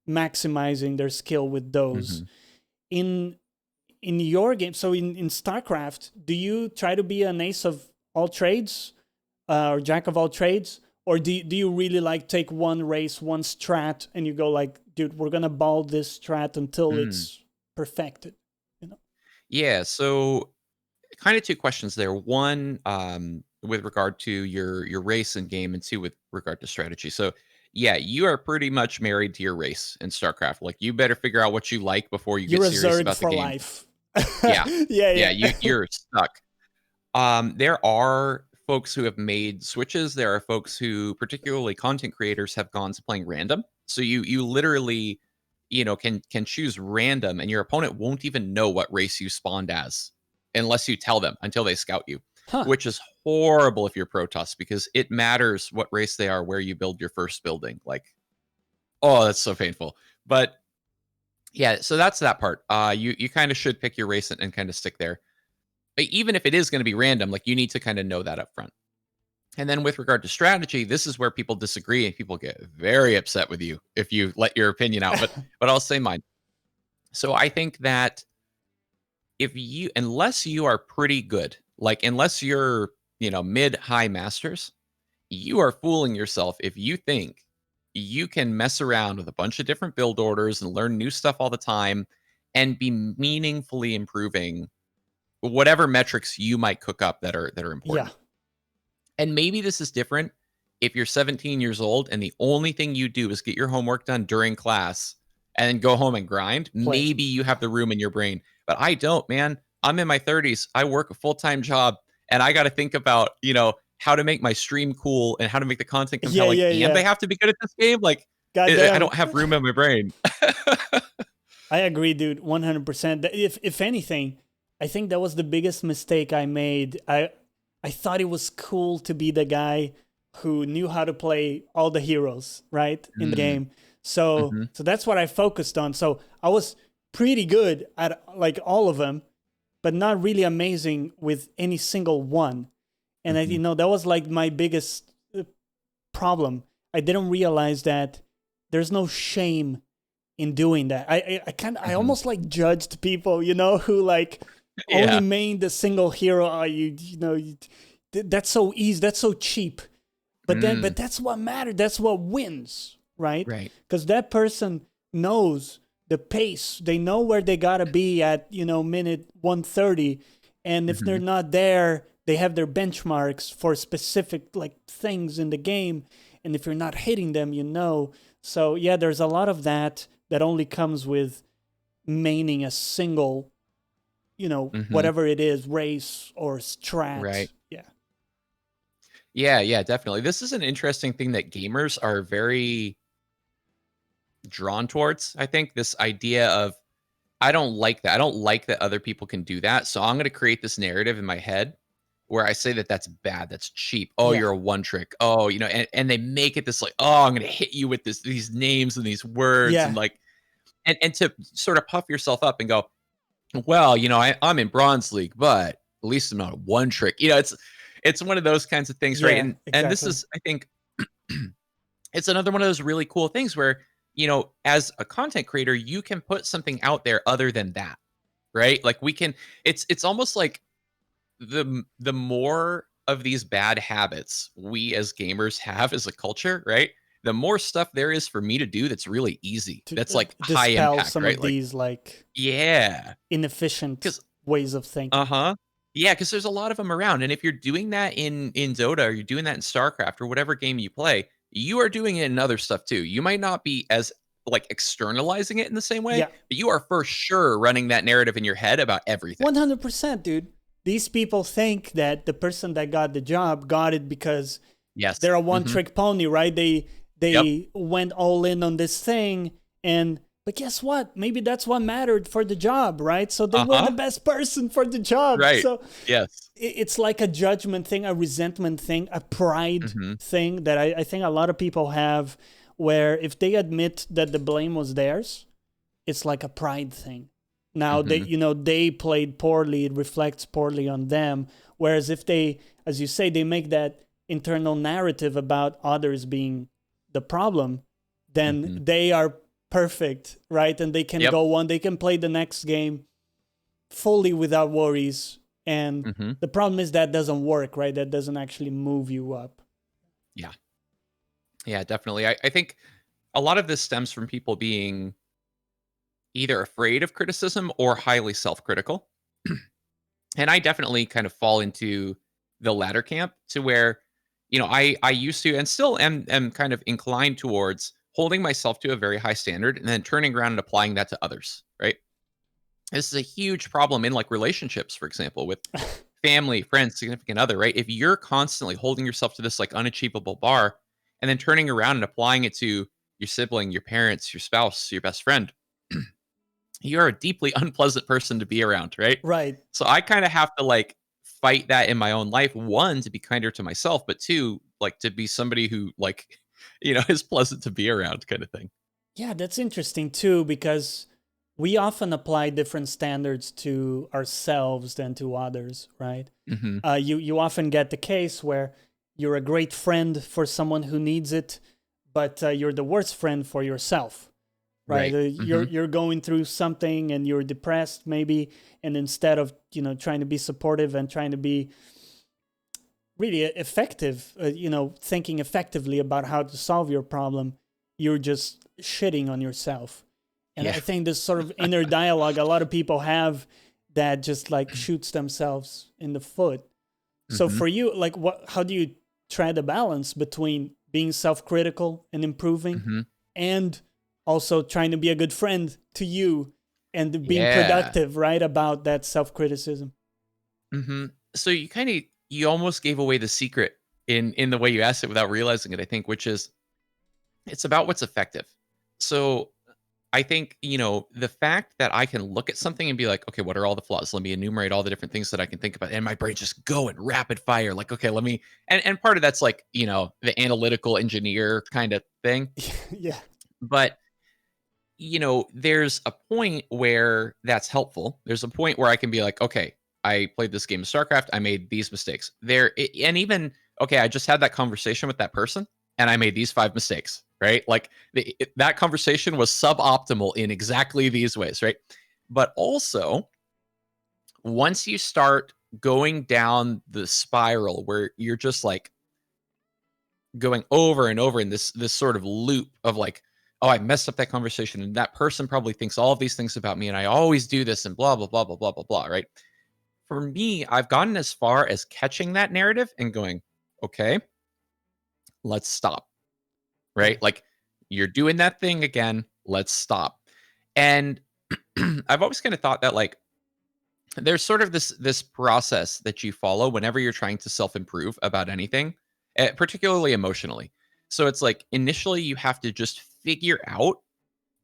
maximizing their skill with those. Mhm. In your game, so in StarCraft, do you try to be an ace of all trades, or jack of all trades, or do you really like take one race, one strat, and you go like, dude, we're gonna ball this strat until Mm. it's perfected, you know? Yeah, so kind of two questions there. One, with regard to your race and game, and two, with regard to strategy. So, yeah, you are pretty much married to your race in StarCraft. Like, you better figure out what you like before you get You're a serious Zerg about the for game. life. Yeah, Yeah, yeah, yeah. you're stuck. There are folks who have made switches. There are folks who, particularly content creators, have gone to playing random. So you literally, can choose random, and your opponent won't even know what race you spawned as unless you tell them until they scout you, Huh. which is horrible if you're Protoss because it matters what race they are where you build your first building. Like, oh, that's so painful. But yeah, so that's that part. You kind of should pick your race and kind of stick there. Even if it is going to be random, like you need to kind of know that up front. And then with regard to strategy, this is where people disagree and people get very upset with you if you let your opinion out. But I'll say mine. So I think that if you unless you are pretty good, like unless you're, mid high masters, you are fooling yourself if you think you can mess around with a bunch of different build orders and learn new stuff all the time and be meaningfully improving whatever metrics you might cook up that are Yeah. important. And maybe this is different if you're 17 years old and the only thing you do is get your homework done during class and then go home and grind. Play. Maybe you have the room in your brain, but I don't, man. I'm in my 30s. I work a full-time job and I got to think about, how to make my stream cool and how to make the content Yeah, compelling. yeah, And yeah. they have to be good at this game. Like, I Goddamn. don't have room in my brain. I agree, dude, 100%. If anything, I think that was the biggest mistake I made. I thought it was cool to be the guy who knew how to play all the heroes, right, in the Mm, game. So mhm, so that's what I focused on. So I was pretty good at like all of them, but not really amazing with any single one. And mhm. that was like my biggest problem. I didn't realize that there's no shame in doing that. I Mhm. almost like judged people, who like only Yeah. made the single hero. That's so easy. That's so cheap. But Mm, that's what matters. That's what wins, right? right. Because that person knows the pace. They know where they gotta be at minute 130, and if they're Mhm. not there, they have their benchmarks for specific like things in the game. And if you're not hitting them, So yeah, there's a lot of that only comes with maining a single, Mhm. whatever it is, race or strat. Right. Yeah. Yeah, yeah, definitely. This is an interesting thing that gamers are very drawn towards. I think this idea of I don't like that. I don't like that other people can do that. So I'm going to create this narrative in my head where I say that that's bad, that's cheap. Oh, Yeah. you're a one trick. Oh, and they make it this like, oh, I'm going to hit you with these names and these words and Yeah. like and to sort of puff yourself up and go, well, I'm in bronze league, but at least I'm not a one trick. It's one of those kinds of things, right? Yeah. And this Exactly. is, I think, it's another one of those really cool things where as a content creator, you can put something out there other than that, right? Like we can. It's almost like the more of these bad habits we as gamers have as a culture, right? The more stuff there is for me to do that's really easy. To That's like high dispel impact, some right? of Like, these like yeah, inefficient because ways of thinking. uh-huh. Yeah, because there's a lot of them around, and if you're doing that in Dota or you're doing that in StarCraft or whatever game you play, you are doing it in other stuff too. You might not be as, like, externalizing it in the same way, Yeah. but you are for sure running that narrative in your head about everything. 100%, dude. These people think that the person that got the job got it because Yes. they're a one Mhm. trick pony, right? They Yep. they went all in on this thing, and but guess what? Maybe that's what mattered for the job, right? So they were the Uh-huh. best person for the job. Right. So Yes. it's like a judgment thing, a resentment thing, a pride Mhm. thing that I think a lot of people have, where if they admit that the blame was theirs, it's like a pride thing. Now they Mhm. they played poorly, it reflects poorly on them. Whereas if they, as you say, they make that internal narrative about others being the problem, then Mhm. they are perfect, right? And they can Yep. go on, they can play the next game fully without worries. And Mhm. the problem is that doesn't work, right? That doesn't actually move you up. Yeah. Yeah, definitely. I think a lot of this stems from people being either afraid of criticism or highly self-critical. And I definitely kind of fall into the latter camp to where, I used to and still am kind of inclined towards holding myself to a very high standard and then turning around and applying that to others, right? This is a huge problem in like relationships, for example, with family, friends, significant other, right? If you're constantly holding yourself to this like unachievable bar and then turning around and applying it to your sibling, your parents, your spouse, your best friend, you're a deeply unpleasant person to be around, right? Right. So I kind of have to like fight that in my own life. One, to be kinder to myself, but two, like to be somebody who like, is pleasant to be around kind of thing. Yeah, that's interesting too, because we often apply different standards to ourselves than to others, right? Hmm. You often get the case where you're a great friend for someone who needs it, but you're the worst friend for yourself, right? Right. You're Hmm. you're going through something and you're depressed maybe, and instead of trying to be supportive and trying to be really effective, thinking effectively about how to solve your problem, you're just shitting on yourself. And Yeah. I think this sort of inner dialogue a lot of people have that just like shoots themselves in the foot. So Hmm. for you, like how do you tread a balance between being self-critical and improving, hmm and also trying to be a good friend to you and being Yeah. productive, right, about that self-criticism. hmm So you almost gave away the secret in the way you asked it without realizing it, I think, which is it's about what's effective. So I think, the fact that I can look at something and be like, okay, what are all the flaws? Let me enumerate all the different things that I can think about. And my brain just going rapid fire. Like, okay, let me and part of that's like, the analytical engineer kind of thing. Yeah. But there's a point where that's helpful. There's a point where I can be like, okay, I played this game of StarCraft. I made these mistakes. And even okay, I just had that conversation with that person, and I made these 5 mistakes. Right, like that conversation was suboptimal in exactly these ways. Right, but also once you start going down the spiral where you're just like going over and over in this sort of loop of like, oh, I messed up that conversation, and that person probably thinks all of these things about me, and I always do this, and blah blah blah blah blah blah blah. Right? For me, I've gotten as far as catching that narrative and going, okay, let's stop. Yeah. Right? Like you're doing that thing again. Let's stop. And I've always kind of thought that like there's sort of this process that you follow whenever you're trying to self improve about anything, particularly emotionally. So it's like initially you have to just figure out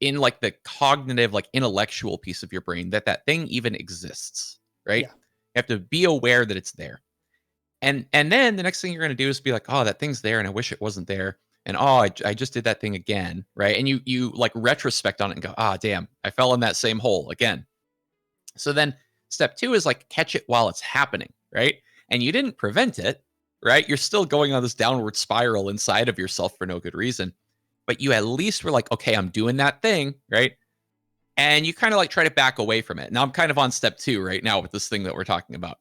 in like the cognitive, like intellectual piece of your brain that that thing even exists, right? Yeah. You have to be aware that it's there, and then the next thing you're going to do is be like, oh, that thing's there, and I wish it wasn't there, and oh, I just did that thing again, right? And you like retrospect on it and go, ah, damn, I fell in that same hole again. So then step two is like catch it while it's happening, right? And you didn't prevent it, right? You're still going on this downward spiral inside of yourself for no good reason. But you at least were like, okay, I'm doing that thing, right? And you kind of like try to back away from it. Now I'm kind of on step two right now with this thing that we're talking about.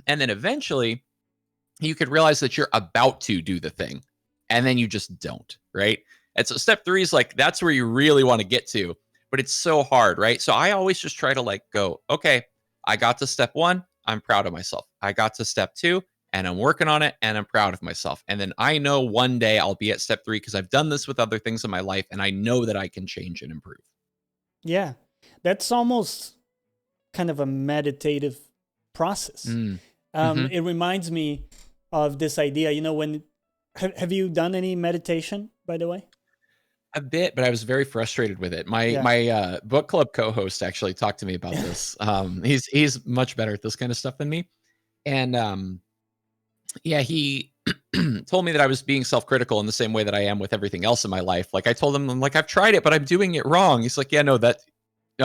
And then eventually you could realize that you're about to do the thing and then you just don't, right? And so step three is like, that's where you really want to get to, but it's so hard, right? So I always just try to like go, okay, I got to step one. I'm proud of myself. I got to step two and I'm working on it and I'm proud of myself. And then I know one day I'll be at step three because I've done this with other things in my life and I know that I can change and improve. Yeah. That's almost kind of a meditative process. Mm. Mm-hmm. It reminds me of this idea, when have you done any meditation, by the way? A bit, but I was very frustrated with it. My Yeah. my book club co-host actually talked to me about this. He's much better at this kind of stuff than me, and yeah, he told me that I was being self-critical in the same way that I am with everything else in my life. Like I told him, I'm like, I've tried it, but I'm doing it wrong. He's like, yeah, no,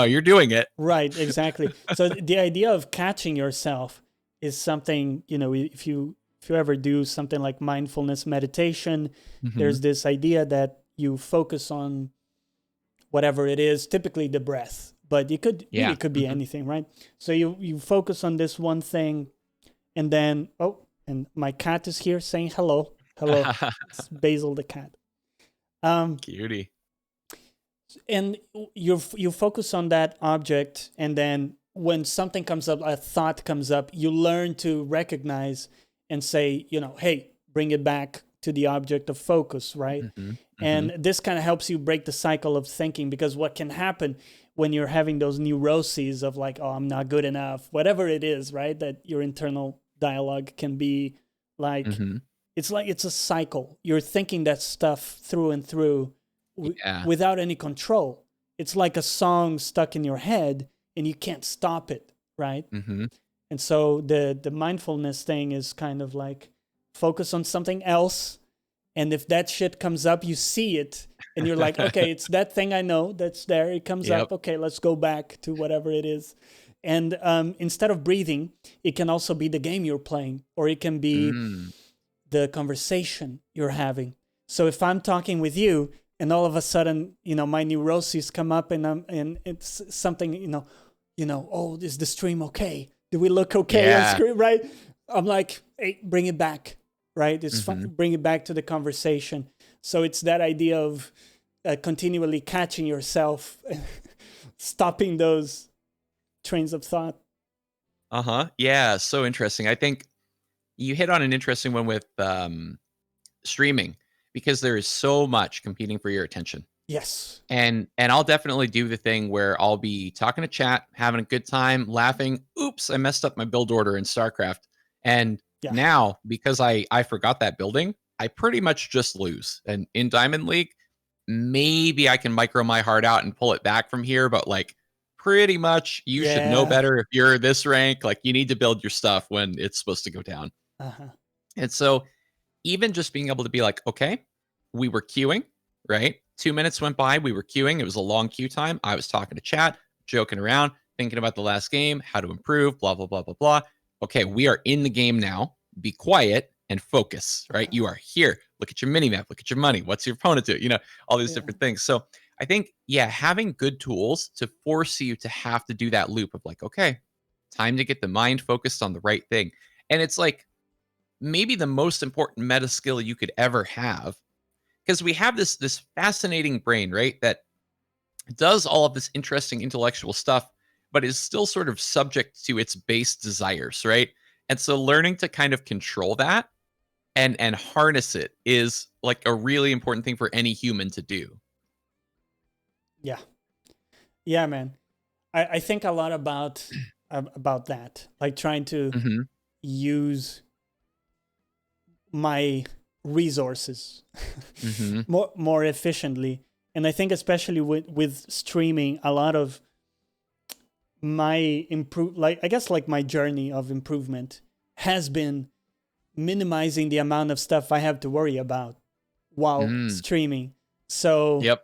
you're doing it. Right, exactly. So the idea of catching yourself is something, if you ever do something like mindfulness meditation, hmm there's this idea that you focus on whatever it is, typically the breath, but it could Yeah. really could be anything, right? So you focus on this one thing, and then and my cat is here saying hello. Hello. It's Basil the cat. Um Cutie. and you focus on that object, and then when something comes up, a thought comes up, you learn to recognize and say, hey, bring it back to the object of focus, right? hmm hmm And this kind of helps you break the cycle of thinking, because what can happen when you're having those neuroses of like, oh, I'm not good enough, whatever it is, right? That your internal dialogue can be like, hmm it's a cycle. You're thinking that stuff through and through Yeah. without any control. It's like a song stuck in your head and you can't stop it, right? hmm And so the mindfulness thing is kind of like focus on something else, and if that shit comes up, you see it and you're like, okay, it's that thing I know that's there. It comes Yep. up. Okay, let's go back to whatever it is. And instead of breathing, it can also be the game you're playing, or it can be Mm. the conversation you're having. So if I'm talking with you and all of a sudden, my neuroses come up, and it's something, oh, is the stream okay? Do we look okay on Yeah. screen, right? I'm like, hey, bring it back, right? It's fun. hmm Bring it back to the conversation. So it's that idea of continually catching yourself, stopping those trains of thought. Uh-huh. Yeah, so interesting. I think you hit on an interesting one with streaming, because there is so much competing for your attention. Yes. And I'll definitely do the thing where I'll be talking to chat, having a good time, laughing. Oops, I messed up my build order in StarCraft. And Yeah. now, because I forgot that building, I pretty much just lose. And in Diamond League, maybe I can micro my heart out and pull it back from here, but like pretty much you should know Yeah. better if you're this rank. Like you need to build your stuff when it's supposed to go down. Uh-huh. And so even just being able to be like, okay, we were queuing, right? 2 minutes went by, we were queuing. It was a long queue time. I was talking to chat, joking around, thinking about the last game, how to improve, blah, blah, blah, blah, blah. Okay, we are in the game now. Be quiet and focus, right? Uh-huh. You are here. Look at your mini map, look at your money. What's your opponent do? All these Yeah. different things. So I think, yeah, having good tools to force you to have to do that loop of like, okay, time to get the mind focused on the right thing. And it's like, maybe the most important meta skill you could ever have, because we have this fascinating brain, right, that does all of this interesting intellectual stuff, but is still sort of subject to its base desires, right? And so learning to kind of control that and harness it is like a really important thing for any human to do. Yeah. Yeah, man. I think a lot about that. Like trying to Hmm. use my resources Hmm. more efficiently. And I think especially with streaming, a lot of my like I guess like my journey of improvement has been minimizing the amount of stuff I have to worry about while Mm. streaming. So, Yep.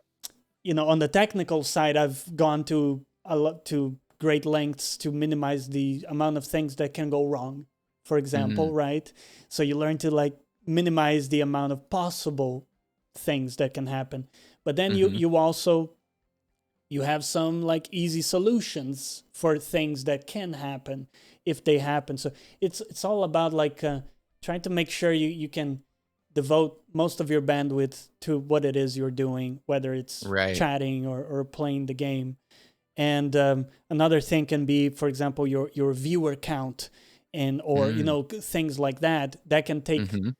on the technical side, I've gone to a lot to great lengths to minimize the amount of things that can go wrong, for example, Hmm. right? So you learn to like minimize the amount of possible things that can happen. But then you Hmm. you also you have some like easy solutions for things that can happen if they happen. So it's all about like trying to make sure you can devote most of your bandwidth to what it is you're doing, whether it's Right. chatting or playing the game. And another thing can be, for example, your viewer count, and or Mm. things like that that can take Hmm.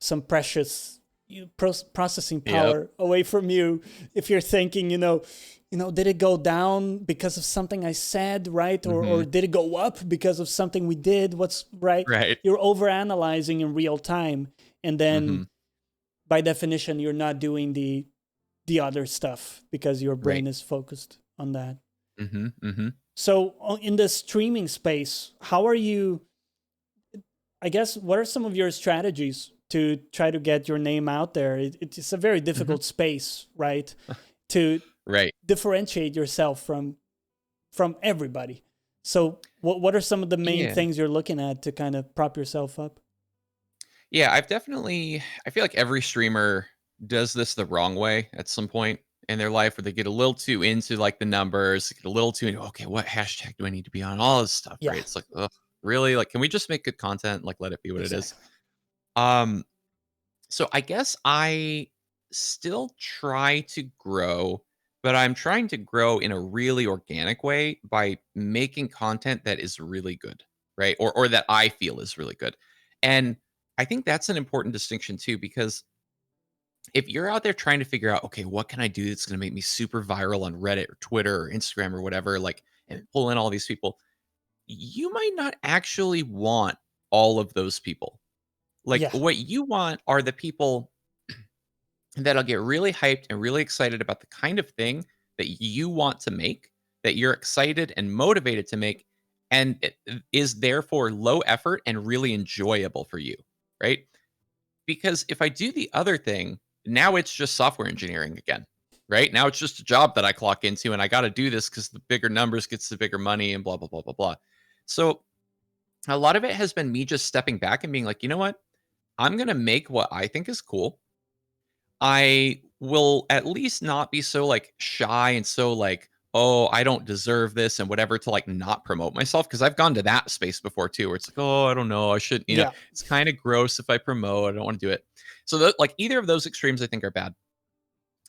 some precious processing Yep. power away from you if you're thinking, did it go down because of something I said, right? Or Hmm. did it go up because of something we did? What's right? Right. You're overanalyzing in real time. And Hmm. then by definition, you're not doing the other stuff because your Right. brain is focused on that. Hmm. Hmm. So in the streaming space, how are you, I guess, what are some of your strategies to try to get your name out there? It's a very Hmm. difficult space, right? To Right. differentiate yourself from everybody. So what are some of the main Yeah. things you're looking at to kind of prop yourself up? Yeah, I feel like every streamer does this the wrong way at some point in their life, where they get a little too into like the numbers, get a little too into, okay, what hashtag do I need to be on? All this stuff, right? Yeah, It's like, ugh, really? Like, can we just make good content? Like, let it be what it is. exactly. Um, so I guess I still try to grow, but I'm trying to grow in a really organic way by making content that is really good, right? Or that I feel is really good. And I think that's an important distinction too, because if you're out there trying to figure out, okay, what can I do that's going to make me super viral on Reddit or Twitter or Instagram or whatever, like, and pull in all these people, you might not actually want all of those people. Like, Yeah, what you want are the people that'll get really hyped and really excited about the kind of thing that you want to make, that you're excited and motivated to make, and it is therefore low effort and really enjoyable for you, right? Because if I do the other thing, now it's just software engineering again, right? Now it's just a job that I clock into, and I got to do this because the bigger numbers gets the bigger money and blah, blah, blah, blah, blah. So a lot of it has been me just stepping back and being like, you know what? I'm going to make what I think is cool. I will at least not be so like shy and so like, oh, I don't deserve this and whatever to like not promote myself. Cause I've gone to that space before too, where it's like, oh, I don't know. I should, yeah, it's kind of gross if I promote. I don't want to do it. So like either of those extremes I think are bad.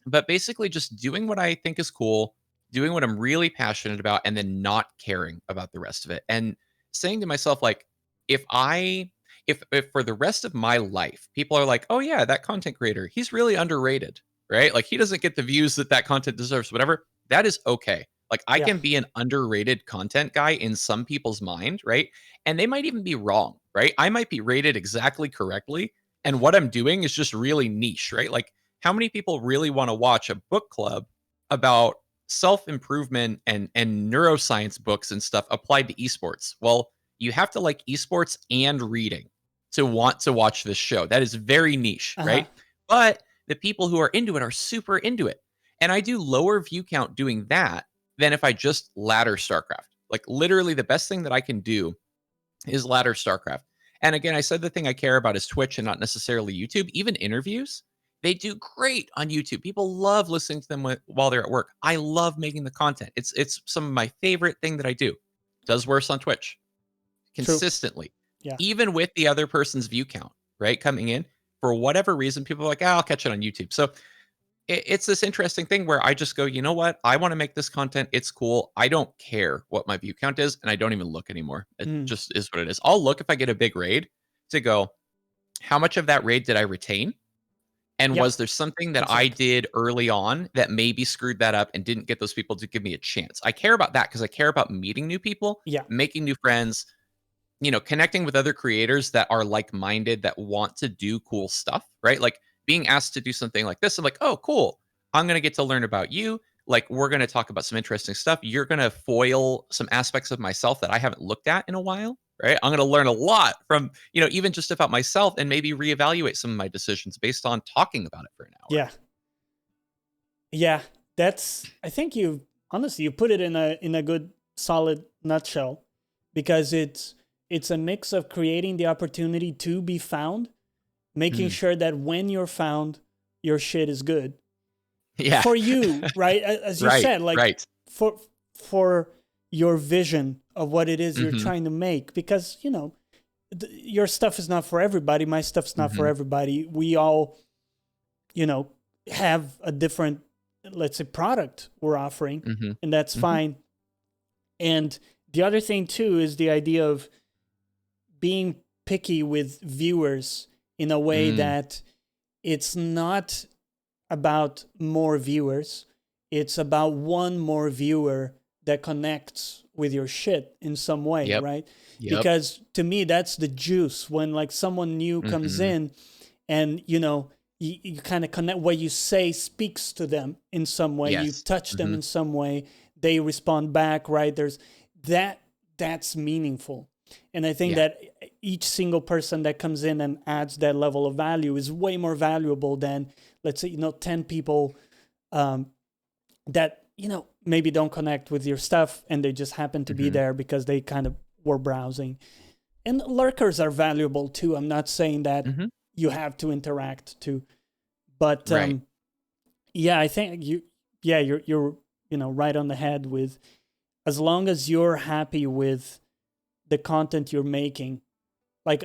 But basically just doing what I think is cool, doing what I'm really passionate about, and then not caring about the rest of it. And saying to myself, like, if I if for the rest of my life, people are like, "Oh yeah, that content creator, he's really underrated," right? Like he doesn't get the views that that content deserves, whatever. That is okay. Like I Yeah. can be an underrated content guy in some people's mind, right? And they might even be wrong, right? I might be rated exactly correctly, and what I'm doing is just really niche, right? Like how many people really want to watch a book club about self-improvement and neuroscience books and stuff applied to esports? Well, you have to like esports and reading to want to watch this show. That is very niche, Uh-huh. right? But the people who are into it are super into it. And I do lower view count doing that than if I just ladder StarCraft. Like literally the best thing that I can do is ladder StarCraft. And again, I said the thing I care about is Twitch and not necessarily YouTube. Even interviews, they do great on YouTube. People love listening to them while they're at work. I love making the content. It's some of my favorite thing that I do. Does worse on Twitch True. consistently, Yeah. even with the other person's view count, right? Coming in for whatever reason, people are like, I'll catch it on YouTube. So it's this interesting thing where I just go, you know what? I want to make this content. It's cool. I don't care what my view count is, and I don't even look anymore. It Mm. just is what it is. I'll look if I get a big raid to go, how much of that raid did I retain? And Yeah. was there something that I Exactly. did early on that maybe screwed that up and didn't get those people to give me a chance? I care about that because I care about meeting new people, Yeah. making new friends, connecting with other creators that are like-minded that want to do cool stuff, right? Like being asked to do something like this, I'm like, oh, cool. I'm going to get to learn about you. Like, we're going to talk about some interesting stuff. You're going to foil some aspects of myself that I haven't looked at in a while, right? I'm going to learn a lot from, even just about myself and maybe reevaluate some of my decisions based on talking about it for an hour. Yeah. Yeah. I think you honestly you put it in a good solid nutshell, because it's a mix of creating the opportunity to be found, making Mm. sure that when you're found, your shit is good Yeah. for you, right? As you Right. said, like Right. for your vision of what it is you're Mm-hmm. trying to make, because your stuff is not for everybody. My stuff's not for Mm-hmm. everybody. We all, have a different, let's say, product we're offering, Mm-hmm. and that's Mm-hmm. fine. And the other thing too is the idea of being picky with viewers in a way Mm. that it's not about more viewers. It's about one more viewer that connects with your shit in some way, Yep. right? Yep. Because to me, that's the juice. When like someone new comes Mm-hmm. in, and you kind of connect, what you say speaks to them in some way. You Yes. touch them Mm-hmm. in some way. They respond back, right? There's that's meaningful. And I think Yeah. that each single person that comes in and adds that level of value is way more valuable than, let's say, 10 people that, maybe don't connect with your stuff, and they just happen to be Mm-hmm. there because they kind of were browsing. And lurkers are valuable too. I'm not saying that Mm-hmm. you have to interact too, but Right. yeah, I think you're right on the head with, as long as you're happy with the content you're making, like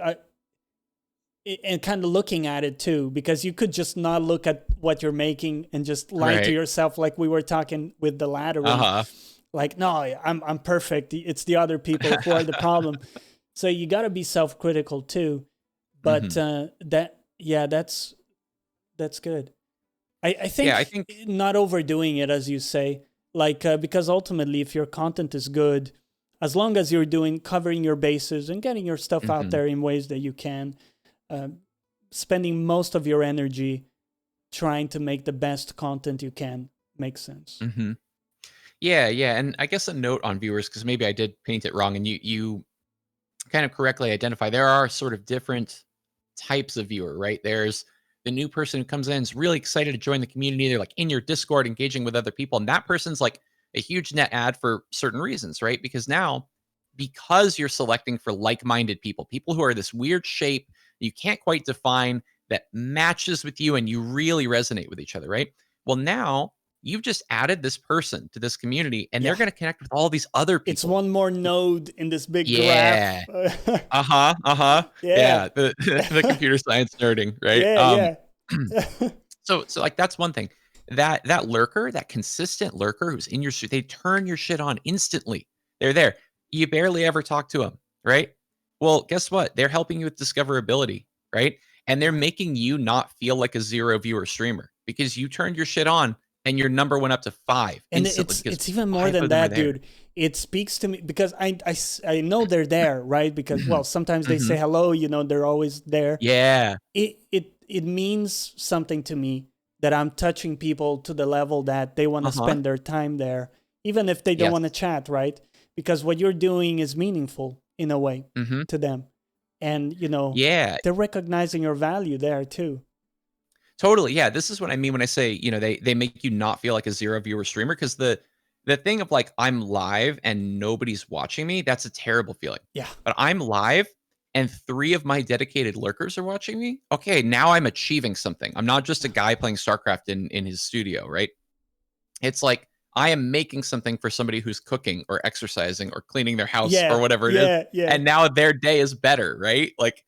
and kind of looking at it too, because you could just not look at what you're making and just lie to Right. yourself, like we were talking with the laddering. Uh-huh. Like, no, I'm perfect. It's the other people who are the problem. So you got to be self-critical too. But Mm-hmm. that's good. I Yeah, I think think not overdoing it, as you say, like because ultimately, if your content is good, as long as you're covering your bases and getting your stuff out mhm, there in ways that you can, uh, spending most of your energy trying to make the best content you can makes sense. mhm. Yeah, yeah, and I guess a note on viewers, because maybe I did paint it wrong, and you kind of correctly identify there are sort of different types of viewer, right? There's the new person who comes in, is really excited to join the community. They're like in your Discord, engaging with other people, and that person's like a huge net ad for certain reasons, right? Because you're selecting for like-minded people who are this weird shape you can't quite define that matches with you, and you really resonate with each other, right? Well, now you've just added this person to this community, and they're Yeah. going to connect with all these other It's people. one more node in this big graph. Yeah. Uh-huh, uh-huh. Yeah. Yeah, the computer science nerding, right? Yeah, yeah. So like that's one thing. That lurker, that consistent lurker who's in your shit, they turn your shit on instantly. They're there. You barely ever talk to them, right? Well, guess what? They're helping you with discoverability, right? And they're making you not feel like a zero viewer streamer because you turned your shit on and your number went up to 5 And instantly because it's even more 5 than of them are that, there. dude. It speaks to me because I know they're there, right? Because, well, sometimes they say Mhm. hello, they're always there. Yeah. It means something to me that I'm touching people to the level that they want to Uh-huh. spend their time there, even if they don't Yes. want to chat, right? Because what you're doing is meaningful in a way Mhm. to them. And, Yeah. they're recognizing your value there too. Totally. Yeah, this is what I mean when I say, they make you not feel like a zero viewer streamer because the thing of like I'm live and nobody's watching me, that's a terrible feeling. Yeah. But I'm live and 3 of my dedicated lurkers are watching me. Okay, now I'm achieving something. I'm not just a guy playing StarCraft in his studio, right? It's like I am making something for somebody who's cooking or exercising or cleaning their house or Yeah. whatever it is. Yeah. Yeah. And now their day is better, right? Like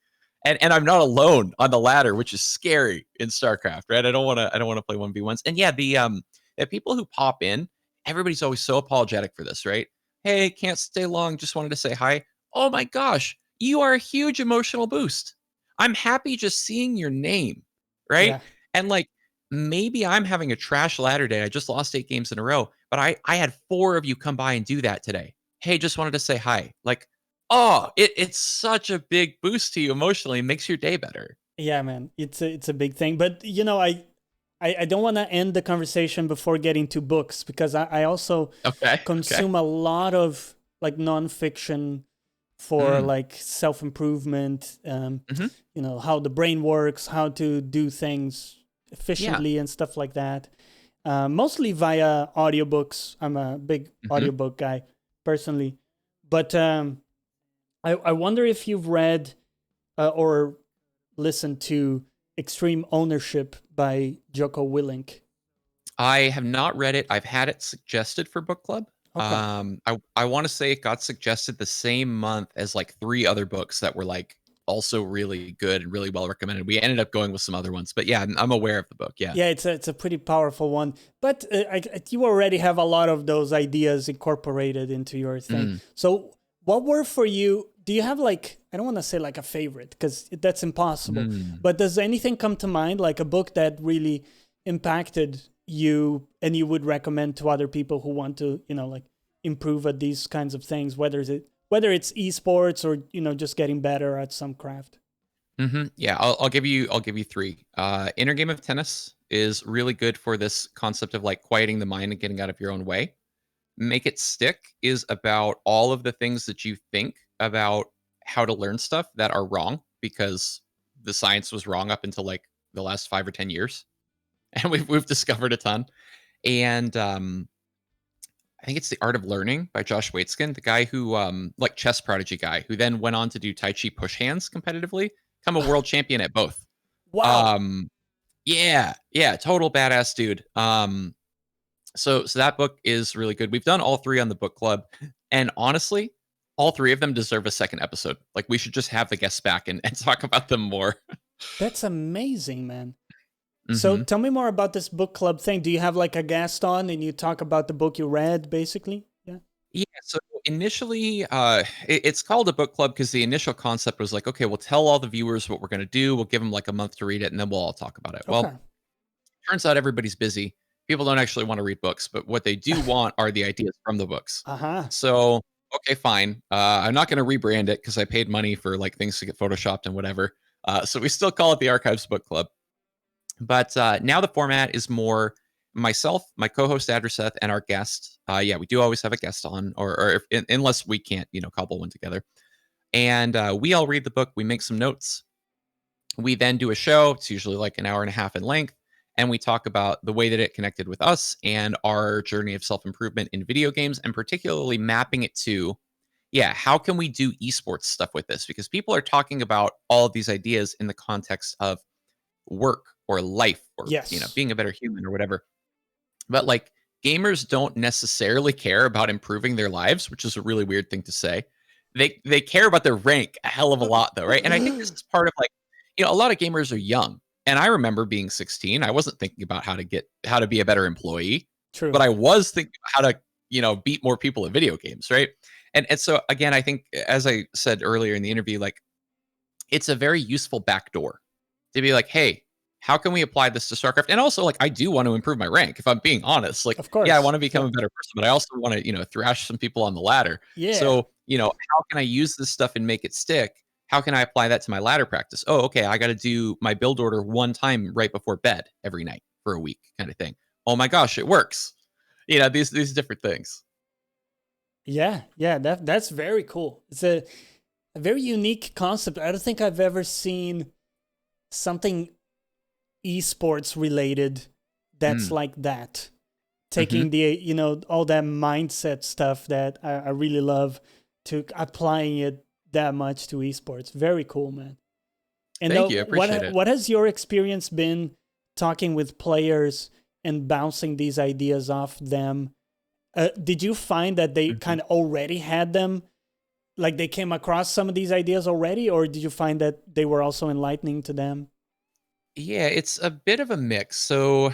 and I'm not alone on the ladder, which is scary in StarCraft, right? I don't want to play 1v1s. And yeah, the people who pop in, everybody's always so apologetic for this, right? Hey, can't stay long, just wanted to say hi. Oh my gosh, you are a huge emotional boost. I'm happy just seeing your name, right? Yeah. And like maybe I'm having a trash ladder day. I just lost 8 games in a row, but I had 4 of you come by and do that today. Hey, just wanted to say hi. Like, oh, it's such a big boost to you emotionally. It makes your day better. Yeah, man. It's a big thing. But I don't want to end the conversation before getting to books because I also Okay. Okay. consume a lot of like nonfiction for Mm. like self improvement, Mhm. how the brain works, how to do things Yeah. efficiently and stuff like that. Mostly via audiobooks. I'm a big Mhm. audiobook guy personally. But I wonder if you've read or listened to Extreme Ownership by Jocko Willink. I have not read it. I've had it suggested for book club. Okay. I want to say it got suggested the same month as like 3 other books that were like also really good and really well recommended. We ended up going with some other ones, but yeah, I'm aware of the book. Yeah. Yeah, it's a pretty powerful one. But you already have a lot of those ideas incorporated into your thing. Mm. So, what were for you? Do you have like, I don't want to say like a favorite because that's impossible. Mm. But does anything come to mind, like a book that really impacted you and you would recommend to other people who want to, like improve at these kinds of things, whether it's esports or just getting better at some craft? Yeah, I'll give you 3. Inner Game of Tennis is really good for this concept of like quieting the mind and getting out of your own way. Make It Stick is about all of the things that you think about how to learn stuff that are wrong because the science was wrong up until like the last 5 or 10 years, and we've discovered a ton. And I think it's The Art of Learning by Josh Waitzkin, the guy who like chess prodigy guy who then went on to do Tai Chi push hands competitively, become a world champion at both. Wow. Um, yeah, yeah, total badass dude. So that book is really good. We've done all 3 on the book club, and honestly, all 3 of them deserve a second episode. Like we should just have the guests back and talk about them more. That's amazing, man. So hmm tell me more about this book club thing. Do you have like a guest on and you talk about the book you read, basically? Yeah. Yeah. So initially, it's called a book club because the initial concept was like, okay, we'll tell all the viewers what we're going to do. We'll give them like a month to read it, and then we'll all talk about it. Okay. Well, turns out everybody's busy. People don't actually want to read books, but what they do want are the ideas from the books. Uh-huh. So, okay, fine. I'm not going to rebrand it because I paid money for like things to get photoshopped and whatever. So we still call it the Archives Book Club. But now the format is more myself, my co-host Adriseth, and our guest. Yeah, we do always have a guest on, or unless we can't, cobble one together. And we all read the book. We make some notes. We then do a show. It's usually like an hour and a half in length. And we talk about the way that it connected with us and our journey of self improvement in video games, and particularly mapping it to, yeah, how can we do esports stuff with this? Because people are talking about all of these ideas in the context of work or life or, Yes. being a better human or whatever. But like gamers don't necessarily care about improving their lives, which is a really weird thing to say. They care about their rank a hell of a lot though, right? And I think this is part of like, a lot of gamers are young. And I remember being 16, I wasn't thinking about how to be a better employee, True. but I was thinking about how to, beat more people at video games, right? And so again, I think as I said earlier in the interview, like it's a very useful backdoor to be like, hey, how can we apply this to StarCraft? And also, like, I do want to improve my rank. If I'm being honest, like, Of yeah, I want course. to become Yeah. a better person, but I also want to, thrash some people on the ladder. Yeah. So, how can I use this stuff and make it stick? How can I apply that to my ladder practice? Oh, okay, I got to do my build order one time right before bed every night for a week, kind of thing. Oh my gosh, it works. These different things. Yeah. Yeah. That's very cool. It's a very unique concept. I don't think I've ever seen something esports related that's Mm. like that. Hmm. Taking the, all that mindset stuff that I really love to applying it that much to esports. Very cool, man. And Thank you. I appreciate it. what has your experience been talking with players and bouncing these ideas off them? Did you find that they Mhm. kind of already had them, like they came across some of these ideas already, or did you find that they were also enlightening to them? Yeah, it's a bit of a mix. So,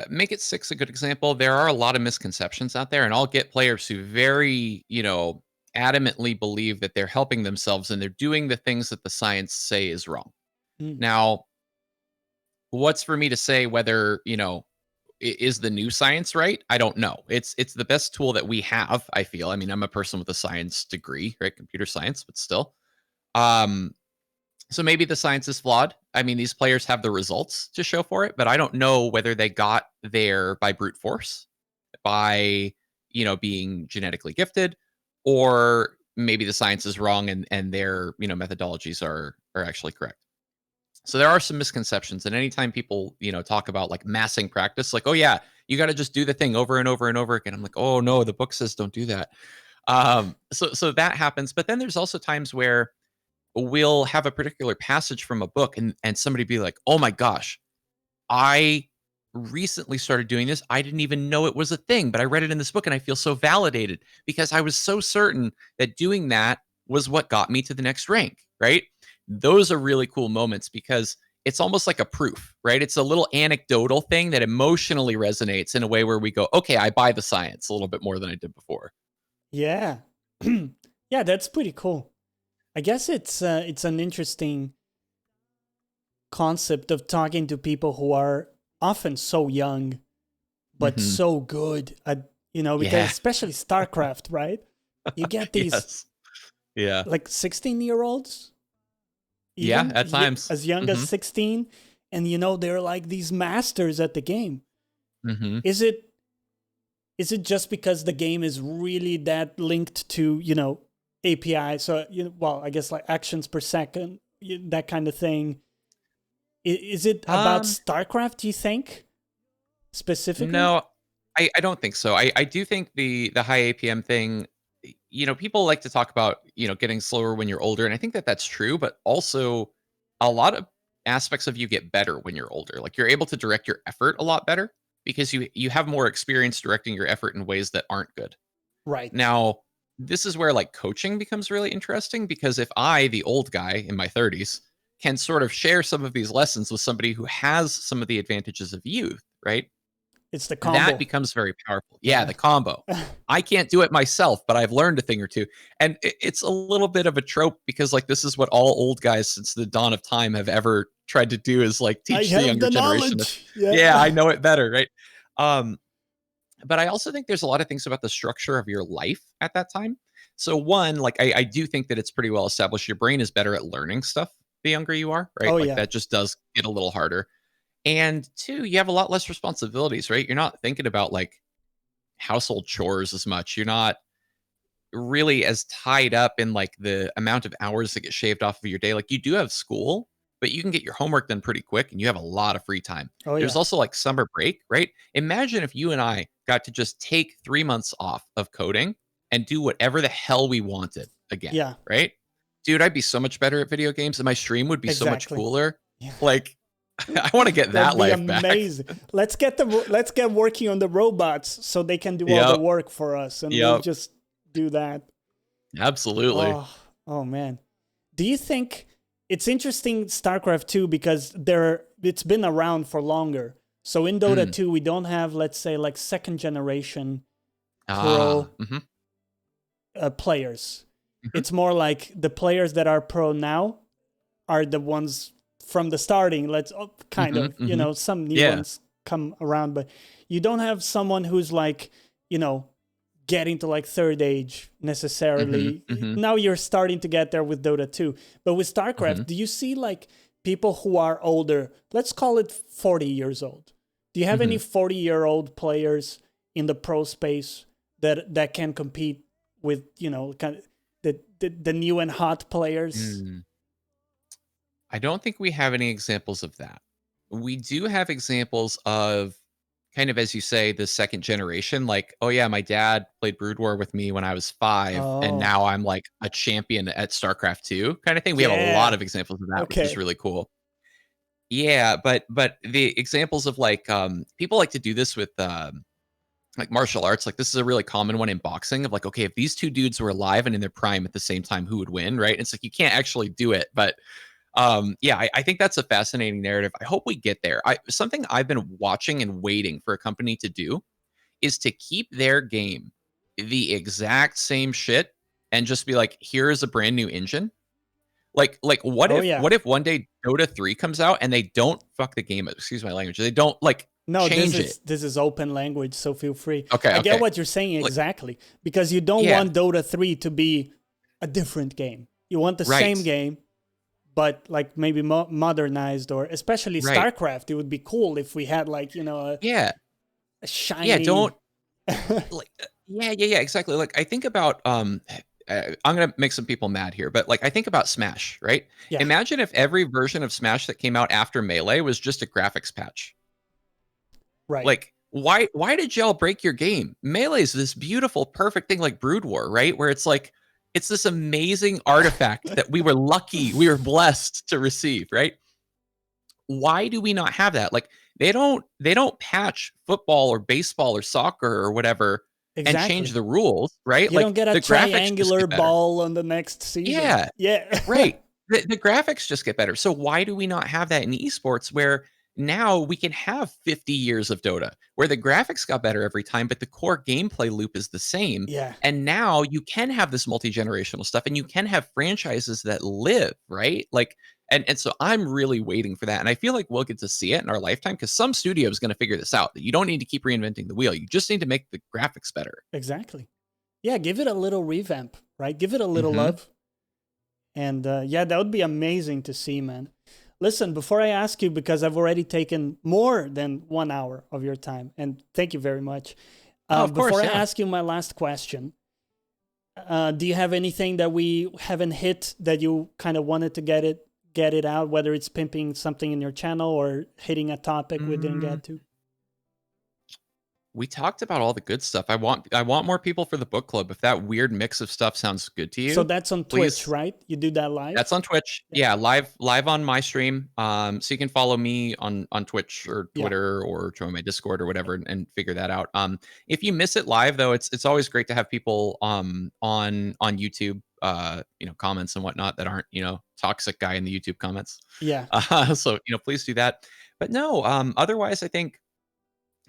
Make It Six a good example. There are a lot of misconceptions out there, and I'll get players who very, adamantly believe that they're helping themselves and they're doing the things that the science say is wrong. Mm. Now, what's for me to say whether, is the new science right? I don't know. It's the best tool that we have, I feel. I mean, I'm a person with a science degree, right? Computer science, but still. Um so maybe the science is flawed. I mean, these players have the results to show for it, but I don't know whether they got there by brute force, by, being genetically gifted, or maybe the science is wrong and their, methodologies are actually correct. So there are some misconceptions, and anytime people, talk about like massing practice, like, oh yeah, you got to just do the thing over and over and over again. I'm like, oh no, the book says don't do that. So that happens, but then there's also times where we'll have a particular passage from a book and somebody be like, "Oh my gosh, I recently started doing this. I didn't even know it was a thing, but I read it in this book and I feel so validated because I was so certain that doing that was what got me to the next rank," right? Those are really cool moments because it's almost like a proof, right? It's a little anecdotal thing that emotionally resonates in a way where we go, "Okay, I buy the science a little bit more than I did before." Yeah. Yeah, that's pretty cool. I guess it's an interesting concept of talking to people who are often so young but Mhm. so good at, because Yeah. especially StarCraft, right? You get these Yes. Yeah. like 16-year-olds, Yeah, even at times. as young as Mhm. 16, and they're like these masters at the game. Mhm. Is it just because the game is really that linked to, API? So, well, I guess like actions per second, that kind of thing. Is it about Um, StarCraft, do you think, specifically? no, I don't think so. I do think the high APM thing, people like to talk about, getting slower when you're older, and I think that that's true, but also a lot of aspects of you get better when you're older. Like you're able to direct your effort a lot better because you have more experience directing your effort in ways that aren't good. Right. Now, this is where like coaching becomes really interesting because if I, the old guy in my 30s, can sort of share some of these lessons with somebody who has some of the advantages of youth, right? It's the That combo. becomes very powerful. Yeah, Yeah. the combo. I can't do it myself, but I've learned a thing or two. And it's a little bit of a trope because like this is what all old guys since the dawn of time have ever tried to do is like I teach the have younger the generation. knowledge. Yeah, I Yeah. know it better, right? Um, but I also think there's a lot of things about the structure of your life at that time. So one, like I do think that it's pretty well established. Your brain is better at learning stuff the younger you are, right? Oh, Like yeah. that just does get a little harder. And two, you have a lot less responsibilities, right? You're not thinking about like household chores as much. You're not really as tied up in like the amount of hours that get shaved off of your day. Like you do have school, but you can get your homework done pretty quick and you have a lot of free time. Oh, There's yeah. also like summer break, right? Imagine if you and I got to just take 3 months off of coding and do whatever the hell we wanted again, Yeah. right? Dude, I'd be so much better at video games and my stream would be so much Exactly. cooler. Yeah. Like, I want to get That'd that be life back. amazing. Let's get working on the robots so they can do all the Yep. work for us, and we'll Yep. just do that. Absolutely. Oh, oh man. Do you think it's interesting StarCraft 2 because it's been around for longer. So in Dota Mm. 2 we don't have, let's say, like second generation Ah. pro. Hmm. players. Mhm, It's more like the players that are pro now are the ones from the starting. Let's kind mhm, of, mhm. some new Yeah. ones come around, but you don't have someone who's like, getting to like third age Mhm, necessarily. mhm, Now you're starting to get there with Dota 2. But with StarCraft, mhm, do you see like people who are older, let's call it 40 years old? Do you have any mhm. 40-year-old players in the pro space that can compete with, kind of the new and hot players? Mm. I don't think we have any examples of that. We do have examples of kind of, as you say, the second generation. Like, oh yeah, my dad played Brood War with me when I was 5, and Oh, now I'm like a champion at StarCraft 2 kind of thing. We have a lot yeah. of examples of that, which is Okay. really cool. Yeah, but the examples of like people like to do this with like martial arts. Like this is a really common one in boxing of like, okay, if these two dudes were alive and in their prime at the same time, who would win, right? It's like you can't actually do it, but yeah, I think that's a fascinating narrative. I hope we get there. Something I've been watching and waiting for a company to do is to keep their game the exact same shit and just be like, here is a brand new engine. Like what Oh, if yeah. what if one day Dota 3 comes out and they don't fuck the game up, excuse my language. They don't like No, this change it. is this is open language, so feel free. Okay, I get okay. what you're saying Like exactly because you don't yeah, want Dota 3 to be a different game. You want the same right. game, but like maybe modernized, or especially Right. StarCraft. It would be cool if we had like Yeah. a Yeah, don't shiny. like yeah, exactly. Like I think about I'm gonna make some people mad here, but like I think about Smash, right? Yeah, Imagine if every version of Smash that came out after Melee was just a graphics patch. right. Like why did y'all break your game? Melee is this beautiful, perfect thing like Brood War, right? Where it's like it's this amazing artifact that we were lucky, we were blessed to receive, right? Why do we not have that? Like they don't patch football or baseball or soccer or whatever and change Exactly. the rules, right? You don't Like get a the graphics just triangular get better. ball on the next season. Yeah, Yeah. right. The graphics just get better. So why do we not have that in esports where now we can have 50 years of Dota where the graphics got better every time, but the core gameplay loop is the same. Yeah, And now you can have this multi-generational stuff and you can have franchises that live, right? Like and so I'm really waiting for that. And I feel like we'll get to see it in our lifetime because some studio is going to figure this out that you don't need to keep reinventing the wheel. You just need to make the graphics better. exactly. Yeah, give it a little revamp, right? Give it a little Hmm. love. And yeah, that would be amazing to see, man. Listen, before I ask you, because I've already taken more than 1 hour of your time, and thank you very much. Oh, of Before course. I Yeah. ask you my last question, do you have anything that we haven't hit that you kind of wanted to get it out, whether it's pimping something in your channel or hitting a topic we didn't Mm, get to? We talked about all the good stuff. I want more people for the book club. If that weird mix of stuff sounds good to So you, that's on Twitch, please. right? You do that That's live? on Twitch. Yeah. Yeah, live on my stream. So you can follow me on Twitch or Yeah. Twitter or join my Discord or whatever and figure that out. If you miss it live though, it's always great to have people on YouTube comments and whatnot that aren't, toxic guy in the YouTube comments. Yeah. So please do that. But no, otherwise I think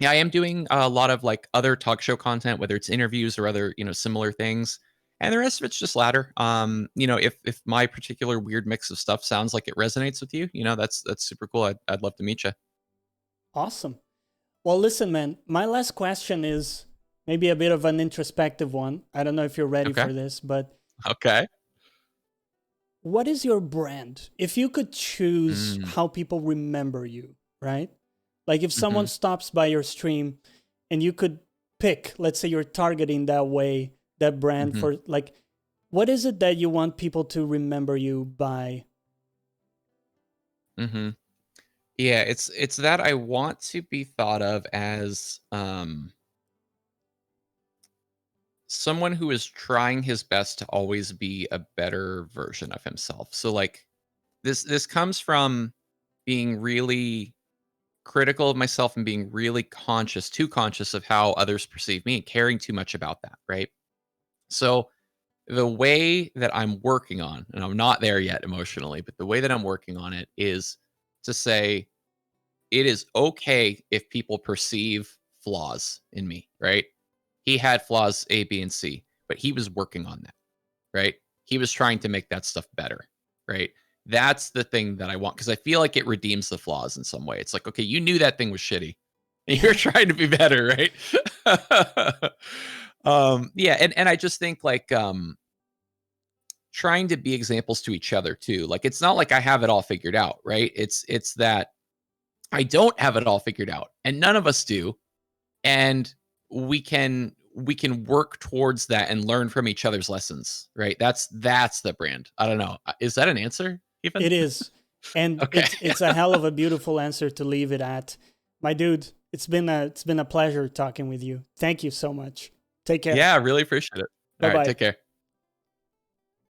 yeah, I am doing a lot of like other talk show content, whether it's interviews or other, similar things. And the rest of it's just ladder. If my particular weird mix of stuff sounds like it resonates with you, that's super cool. I'd love to meet you. Awesome. Well, listen, man, my last question is maybe a bit of an introspective one. I don't know if you're ready Okay. for this, but Okay. what is your brand? If you could choose Mm, how people remember you, right? Like if someone hmm. stops by your stream and you could pick, let's say you're targeting that way, that brand Hmm. for like, what is it that you want people to remember you by? Hmm. Yeah, it's that I want to be thought of as someone who is trying his best to always be a better version of himself. So like this comes from being really critical of myself and being really too conscious of how others perceive me and caring too much about that, right? So the way that I'm working on, and I'm not there yet emotionally, but the way that I'm working on it is to say it is okay if people perceive flaws in me, right? He had flaws A, B, and C. but he was working on that, right? He was trying to make that stuff better, right? That's the thing that I want, because I feel like it redeems the flaws in some way. It's like, okay, you knew that thing was shitty and you're trying to be better, right? Yeah, and I just think like trying to be examples to each other too. Like it's not like I have it all figured out, right? It's that I don't have it all figured out, and none of us do, and we can work towards that and learn from each other's lessons, right? That's the brand. I don't know. Is that an answer even? It is. And Okay. it's a hell of a beautiful answer to leave it at. My dude, it's been a pleasure talking with you. Thank you so much. Take care. Yeah, I really appreciate it. All right, Bye-bye. take care.